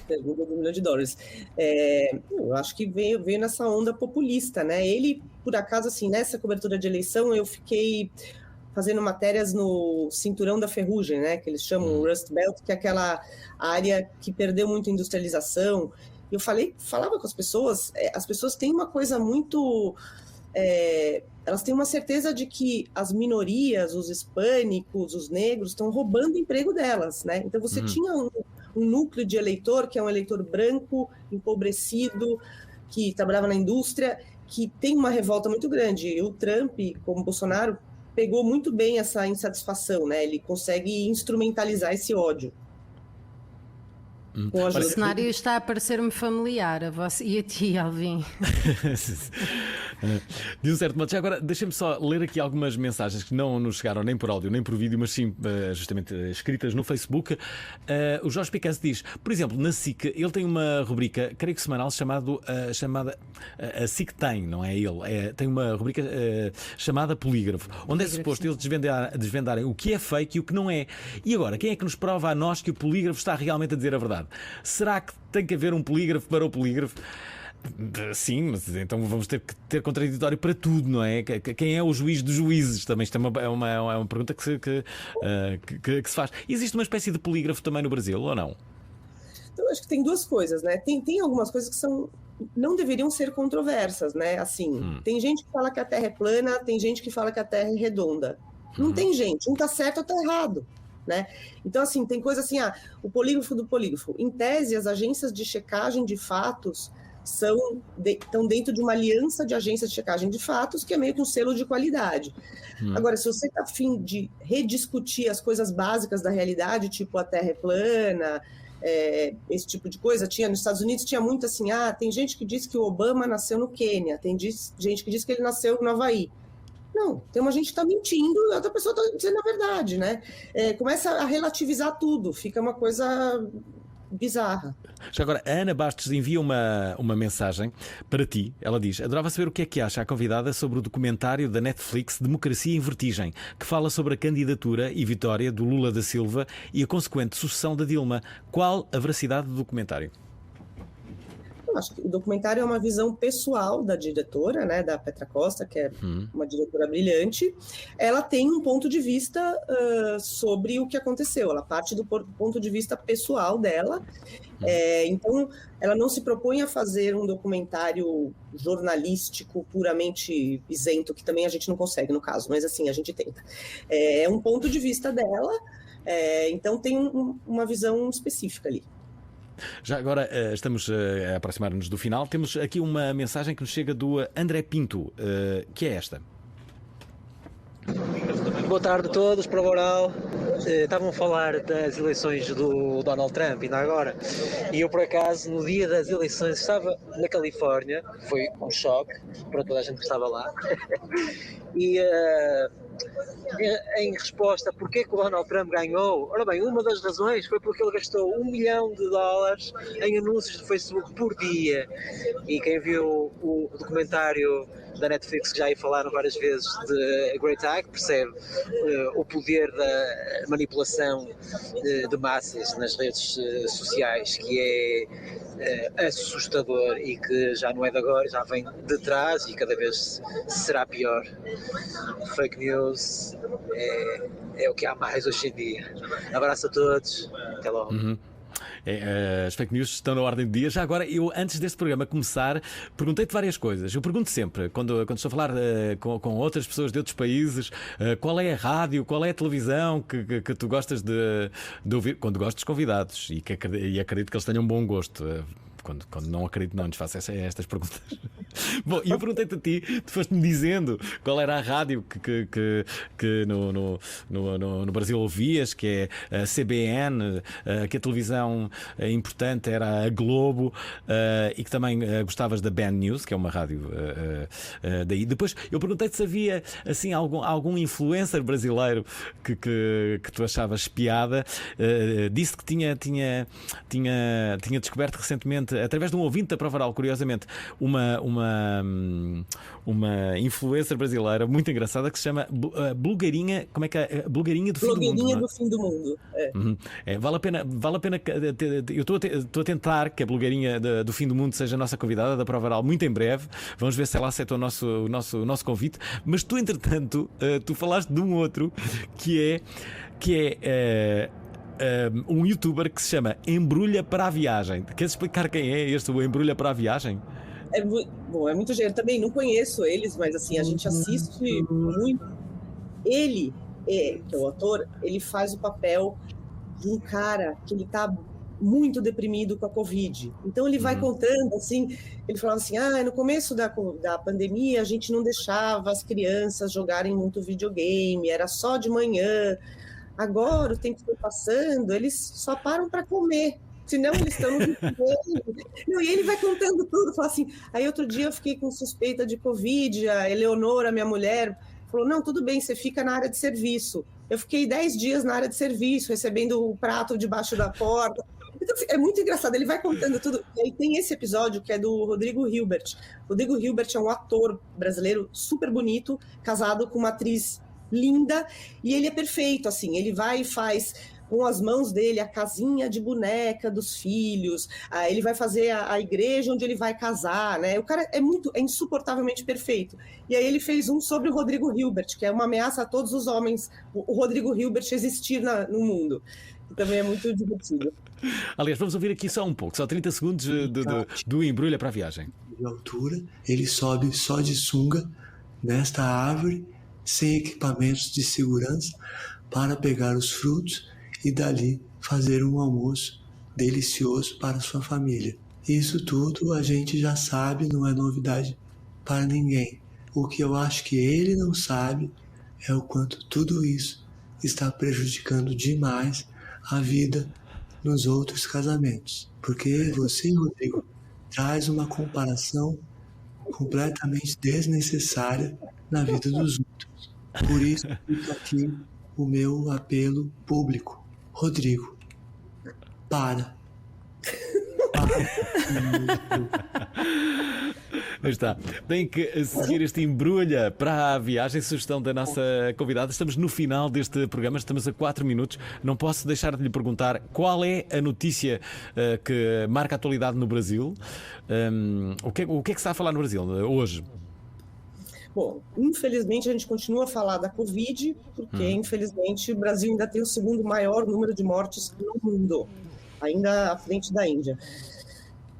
[SPEAKER 5] Pergunta do $1 milhão. Eu acho que veio nessa onda populista, né? Ele, por acaso, assim, nessa cobertura de eleição, eu fiquei fazendo matérias no cinturão da ferrugem, né? Que eles chamam Rust Belt, que é aquela área que perdeu muito industrialização. Eu falava com as pessoas têm uma coisa muito... elas têm uma certeza de que as minorias, os hispânicos, os negros, estão roubando o emprego delas, né? Então você tinha um núcleo de eleitor, que é um eleitor branco, empobrecido, que trabalhava na indústria, que tem uma revolta muito grande. E o Trump, como o Bolsonaro, pegou muito bem essa insatisfação, né? Ele consegue instrumentalizar esse ódio.
[SPEAKER 7] O cenário está a parecer-me familiar, a você e a ti, Alvin.
[SPEAKER 6] De um certo modo. Já agora, deixem-me só ler aqui algumas mensagens que não nos chegaram nem por áudio nem por vídeo, mas sim justamente escritas no Facebook. O Jorge Picanço diz, por exemplo, na SIC, ele tem uma rubrica, creio que semanal, chamada a SIC tem, não é ele, tem uma rubrica chamada Polígrafo, onde é suposto eles desvendarem o que é fake e o que não é. E agora, quem é que nos prova a nós que o polígrafo está realmente a dizer a verdade? Será que tem que haver um polígrafo para o polígrafo? Sim, mas então vamos ter que ter contraditório para tudo, não é? Quem é o juiz dos juízes? Também isto é uma pergunta que se faz. Existe uma espécie de polígrafo também no Brasil, ou não?
[SPEAKER 5] Então, eu acho que tem duas coisas, né? Tem algumas coisas que não deveriam ser controversas, né? Assim, tem gente que fala que a Terra é plana, tem gente que fala que a Terra é redonda. Não tem gente, um tá certo ou tá errado. Né? Então, assim, tem coisa assim, o polígrafo do polígrafo. Em tese, as agências de checagem de fatos estão dentro de uma aliança de agências de checagem de fatos, que é meio que um selo de qualidade. Agora, se você está a fim de rediscutir as coisas básicas da realidade, tipo a Terra é plana, esse tipo de coisa, nos Estados Unidos tinha muito assim, tem gente que diz que o Obama nasceu no Quênia, tem gente que diz que ele nasceu no Havaí. Não, tem uma gente que está mentindo e a outra pessoa está dizendo a verdade, né? Começa a relativizar tudo, fica uma coisa bizarra.
[SPEAKER 6] Já agora, a Ana Bastos envia uma mensagem para ti. Ela diz, adorava saber o que é que acha a convidada sobre o documentário da Netflix Democracia em Vertigem, que fala sobre a candidatura e vitória do Lula da Silva e a consequente sucessão da Dilma. Qual a veracidade do documentário?
[SPEAKER 5] Eu acho que o documentário é uma visão pessoal da diretora, né, da Petra Costa, que é uma diretora brilhante. Ela tem um ponto de vista sobre o que aconteceu. Ela parte do ponto de vista pessoal dela. Então, ela não se propõe a fazer um documentário jornalístico puramente isento, que também a gente não consegue no caso, mas assim, a gente tenta. É um ponto de vista dela, então tem uma visão específica ali.
[SPEAKER 6] Já agora estamos a aproximar-nos do final. Temos aqui uma mensagem que nos chega do André Pinto, que é esta.
[SPEAKER 15] Boa tarde a todos, para o Oral. Estavam a falar das eleições do Donald Trump, ainda agora, e eu por acaso no dia das eleições estava na Califórnia, foi um choque para toda a gente que estava lá, e em resposta a porque é que o Donald Trump ganhou, ora bem, uma das razões foi porque ele gastou $1 milhão em anúncios do Facebook por dia, e quem viu o documentário da Netflix, que já aí falaram várias vezes, de Great Hack, percebe o poder da manipulação de massas nas redes sociais, que é assustador e que já não é de agora, já vem de trás e cada vez será pior. Fake news é o que há mais hoje em dia. Abraço a todos, até logo.
[SPEAKER 6] As fake news estão na ordem do dia. Já agora, eu antes deste programa começar, perguntei-te várias coisas. Eu pergunto sempre, quando estou a falar com outras pessoas de outros países, qual é a rádio, qual é a televisão que tu gostas de ouvir, quando gostas dos convidados, e acredito que eles tenham um bom gosto. quando não acredito, não nos faço estas perguntas. Bom, e eu perguntei-te a ti, tu foste-me dizendo qual era a rádio que no Brasil ouvias, que é a CBN, que a televisão importante era a Globo, e que também gostavas da Band News, que é uma rádio daí. Depois eu perguntei-te se havia assim, algum influencer brasileiro que tu achavas piada. Disse que tinha descoberto recentemente, através de um ouvinte da Prova Oral, curiosamente, uma influencer brasileira muito engraçada que se chama Blogueirinha. Como é que é? Blogueirinha do Fim do Mundo.
[SPEAKER 5] Blogueirinha do Fim do Mundo.
[SPEAKER 6] Vale a pena. Eu estou a tentar que a blogueirinha do Fim do Mundo seja a nossa convidada da Prova Oral muito em breve. Vamos ver se ela aceita o nosso convite. Mas tu, entretanto, tu falaste de um outro que é um youtuber que se chama Embrulha para a Viagem. Queres explicar quem é este, o Embrulha para a Viagem?
[SPEAKER 5] É muito gênio. Também não conheço eles, mas assim, a gente assiste muito. Ele, que é o ator, ele faz o papel de um cara que ele tá muito deprimido com a Covid. Então ele vai contando, assim, ele falava assim, no começo da pandemia a gente não deixava as crianças jogarem muito videogame, era só de manhã. Agora o tempo foi passando, eles só param para comer, senão eles estão no videogame. Não, e ele vai contando tudo, fala assim, aí outro dia eu fiquei com suspeita de Covid, a Eleonora, minha mulher, falou, não, tudo bem, você fica na área de serviço. Eu fiquei 10 dias na área de serviço, recebendo o prato debaixo da porta. Então, é muito engraçado, ele vai contando tudo. E aí tem esse episódio que é do Rodrigo Hilbert. Rodrigo Hilbert é um ator brasileiro super bonito, casado com uma atriz linda, e ele é perfeito, assim, ele vai e faz com as mãos dele a casinha de boneca dos filhos, ele vai fazer a igreja onde ele vai casar, né? O cara é insuportavelmente perfeito. E aí ele fez um sobre o Rodrigo Hilbert, que é uma ameaça a todos os homens, o Rodrigo Hilbert existir no mundo. Que também é muito divertido.
[SPEAKER 6] Aliás, vamos ouvir aqui só um pouco, só 30 segundos do Embrulha para a Viagem.
[SPEAKER 16] De altura, ele sobe só de sunga nesta árvore, sem equipamentos de segurança, para pegar os frutos e dali fazer um almoço delicioso para sua família. Isso tudo a gente já sabe, não é novidade para ninguém. O que eu acho que ele não sabe é o quanto tudo isso está prejudicando demais a vida nos outros casamentos. Porque você, Rodrigo, traz uma comparação completamente desnecessária na vida dos outros. Por isso fica aqui o meu apelo público. Rodrigo, para.
[SPEAKER 6] Está. Tem que seguir este Embrulha para a Viagem, sugestão da nossa convidada. Estamos no final deste programa, estamos a 4 minutos. Não posso deixar de lhe perguntar qual é a notícia que marca a atualidade no Brasil. O que é que se está a falar no Brasil hoje?
[SPEAKER 5] Bom, infelizmente a gente continua a falar da Covid, porque infelizmente o Brasil ainda tem o segundo maior número de mortes no mundo, ainda à frente da Índia,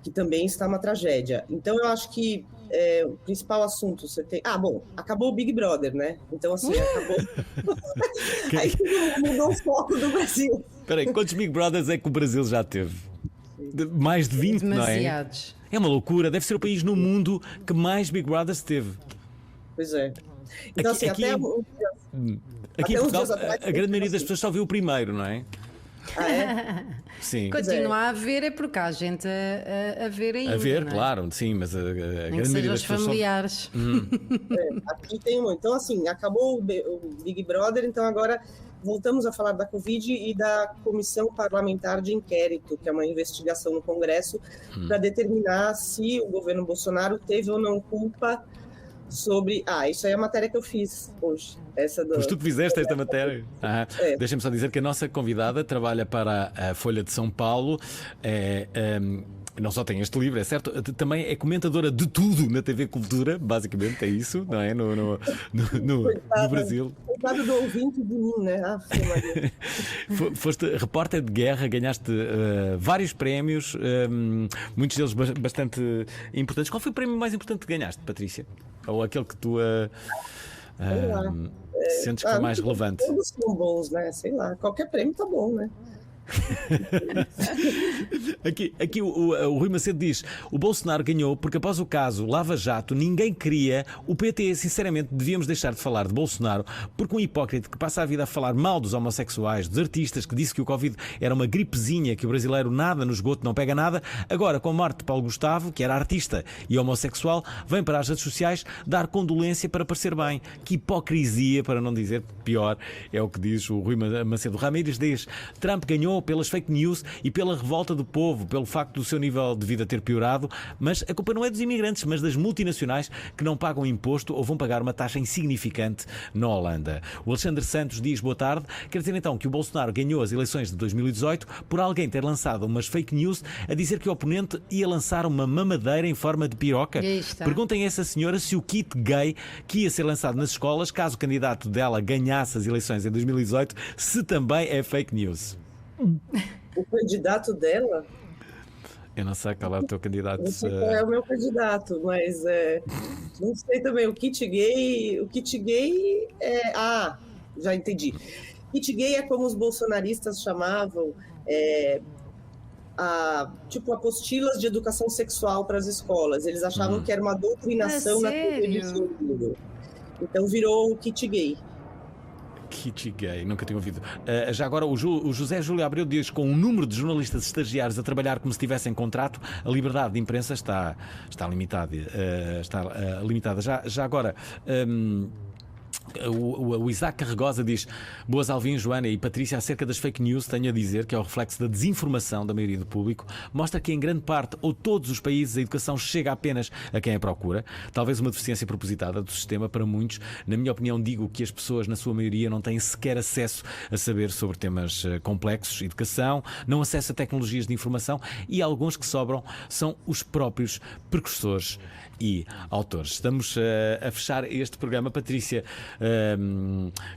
[SPEAKER 5] que também está uma tragédia. Então eu acho que o principal assunto você tem... acabou o Big Brother, né? Então assim, acabou... Aí mudou o foco do Brasil.
[SPEAKER 6] Espera aí, quantos Big Brothers é que o Brasil já teve? Mais de 20,
[SPEAKER 7] demasiados.
[SPEAKER 6] Não é? É uma loucura, deve ser o país no mundo que mais Big Brothers teve.
[SPEAKER 5] Pois é. Então,
[SPEAKER 6] aqui em Portugal, a grande maioria das pessoas só viu o primeiro, não é? Sim.
[SPEAKER 7] Continua a haver, é porque há gente a ver ainda.
[SPEAKER 6] A ver,
[SPEAKER 7] não é?
[SPEAKER 6] Claro, sim, mas a grande maioria das pessoas.
[SPEAKER 7] Familiares.
[SPEAKER 5] Aqui tem uma. Então, assim, acabou o Big Brother, então agora voltamos a falar da Covid e da Comissão Parlamentar de Inquérito, que é uma investigação no Congresso, para determinar se o governo Bolsonaro teve ou não culpa sobre... isso aí é a matéria que eu fiz hoje.
[SPEAKER 6] Pois tu que fizeste esta matéria. Deixa-me só dizer que a nossa convidada trabalha para a Folha de São Paulo. Não só tem este livro, é certo, também é comentadora de tudo na TV Cultura, basicamente é isso, não é? No Brasil.
[SPEAKER 5] Coitado do ouvinte de mim, né?
[SPEAKER 6] Foste repórter de guerra, ganhaste vários prémios, muitos deles bastante importantes. Qual foi o prémio mais importante que ganhaste, Patrícia? Ou aquele que tu sentes que foi mais relevante?
[SPEAKER 5] Todos são bons, né? Sei lá, qualquer prêmio tá bom, né?
[SPEAKER 6] Aqui o Rui Macedo diz: o Bolsonaro ganhou porque após o caso Lava Jato ninguém queria o PT. Sinceramente devíamos deixar de falar de Bolsonaro, porque um hipócrita que passa a vida a falar mal dos homossexuais, dos artistas, que disse que o Covid era uma gripezinha, que o brasileiro nada no esgoto não pega nada, agora com a morte de Paulo Gustavo, que era artista e homossexual, vem para as redes sociais dar condolência para parecer bem. Que hipocrisia, para não dizer pior, é o que diz o Rui Macedo. Ramírez diz: Trump ganhou pelas fake news e pela revolta do povo, pelo facto do seu nível de vida ter piorado, mas a culpa não é dos imigrantes, mas das multinacionais que não pagam imposto ou vão pagar uma taxa insignificante na Holanda. O Alexandre Santos diz: boa tarde, quer dizer então que o Bolsonaro ganhou as eleições de 2018 por alguém ter lançado umas fake news a dizer que o oponente ia lançar uma mamadeira em forma de piroca? Perguntem a essa senhora se o kit gay que ia ser lançado nas escolas, caso o candidato dela ganhasse as eleições em 2018, se também é fake news.
[SPEAKER 5] O candidato dela?
[SPEAKER 6] Eu não sei qual é o teu candidato.
[SPEAKER 5] Não sei qual é o meu candidato, mas não sei também. O kit gay é... Ah, já entendi. Kit gay é como os bolsonaristas chamavam tipo apostilas de educação sexual para as escolas. Eles achavam que era uma doutrinação na TV. Então virou o kit gay.
[SPEAKER 6] Kit gay, nunca tinha ouvido. Já agora o José Júlio Abreu diz: com um número de jornalistas estagiários a trabalhar como se tivessem contrato, a liberdade de imprensa está limitada. Já agora... O Isaac Carregosa diz: boas Alvin, Joana e Patrícia, acerca das fake news tenho a dizer que é o reflexo da desinformação da maioria do público, mostra que em grande parte ou todos os países a educação chega apenas a quem a procura, talvez uma deficiência propositada do sistema para muitos. Na minha opinião, digo que as pessoas na sua maioria não têm sequer acesso a saber sobre temas complexos, educação, não acesso a tecnologias de informação, e alguns que sobram são os próprios precursores e autores. Estamos a fechar este programa. Patrícia,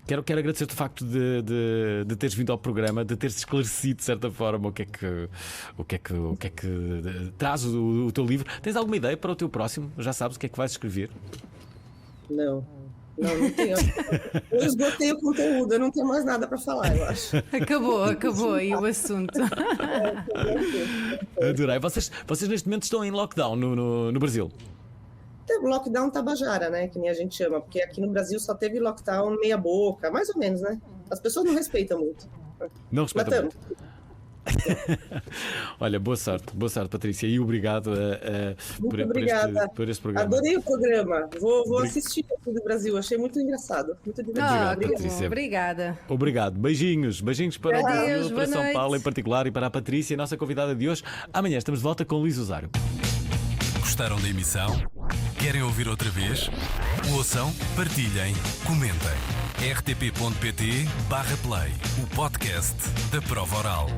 [SPEAKER 6] quero agradecer-te o facto de teres vindo ao programa, de teres esclarecido de certa forma o que é que traz o teu livro. Tens alguma ideia para o teu próximo? Já sabes o que é que vais escrever?
[SPEAKER 5] Não tenho. Eu esgotei o conteúdo, eu não tenho mais nada para falar, eu acho.
[SPEAKER 7] Acabou aí o assunto.
[SPEAKER 6] Adorei. Vocês neste momento estão em lockdown no Brasil?
[SPEAKER 5] Lockdown Tabajara, né? Que nem a gente chama, porque aqui no Brasil só teve lockdown meia boca, mais ou menos, né? As pessoas não respeitam muito.
[SPEAKER 6] Não respeitam muito. Olha, boa sorte, Patrícia, e obrigado
[SPEAKER 5] obrigada
[SPEAKER 6] por este programa.
[SPEAKER 5] Adorei o programa. Vou assistir aqui do Brasil, achei muito engraçado. Muito divertido.
[SPEAKER 6] Obrigado, Patrícia.
[SPEAKER 7] Obrigada.
[SPEAKER 6] Obrigado. Beijinhos para o Brasil, para São Paulo em particular e para a Patrícia, a nossa convidada de hoje. Amanhã estamos de volta com o Luís Osário.
[SPEAKER 4] Gostaram da emissão? Querem ouvir outra vez? Ouçam, partilhem, comentem. rtp.pt/play, o podcast da Prova Oral.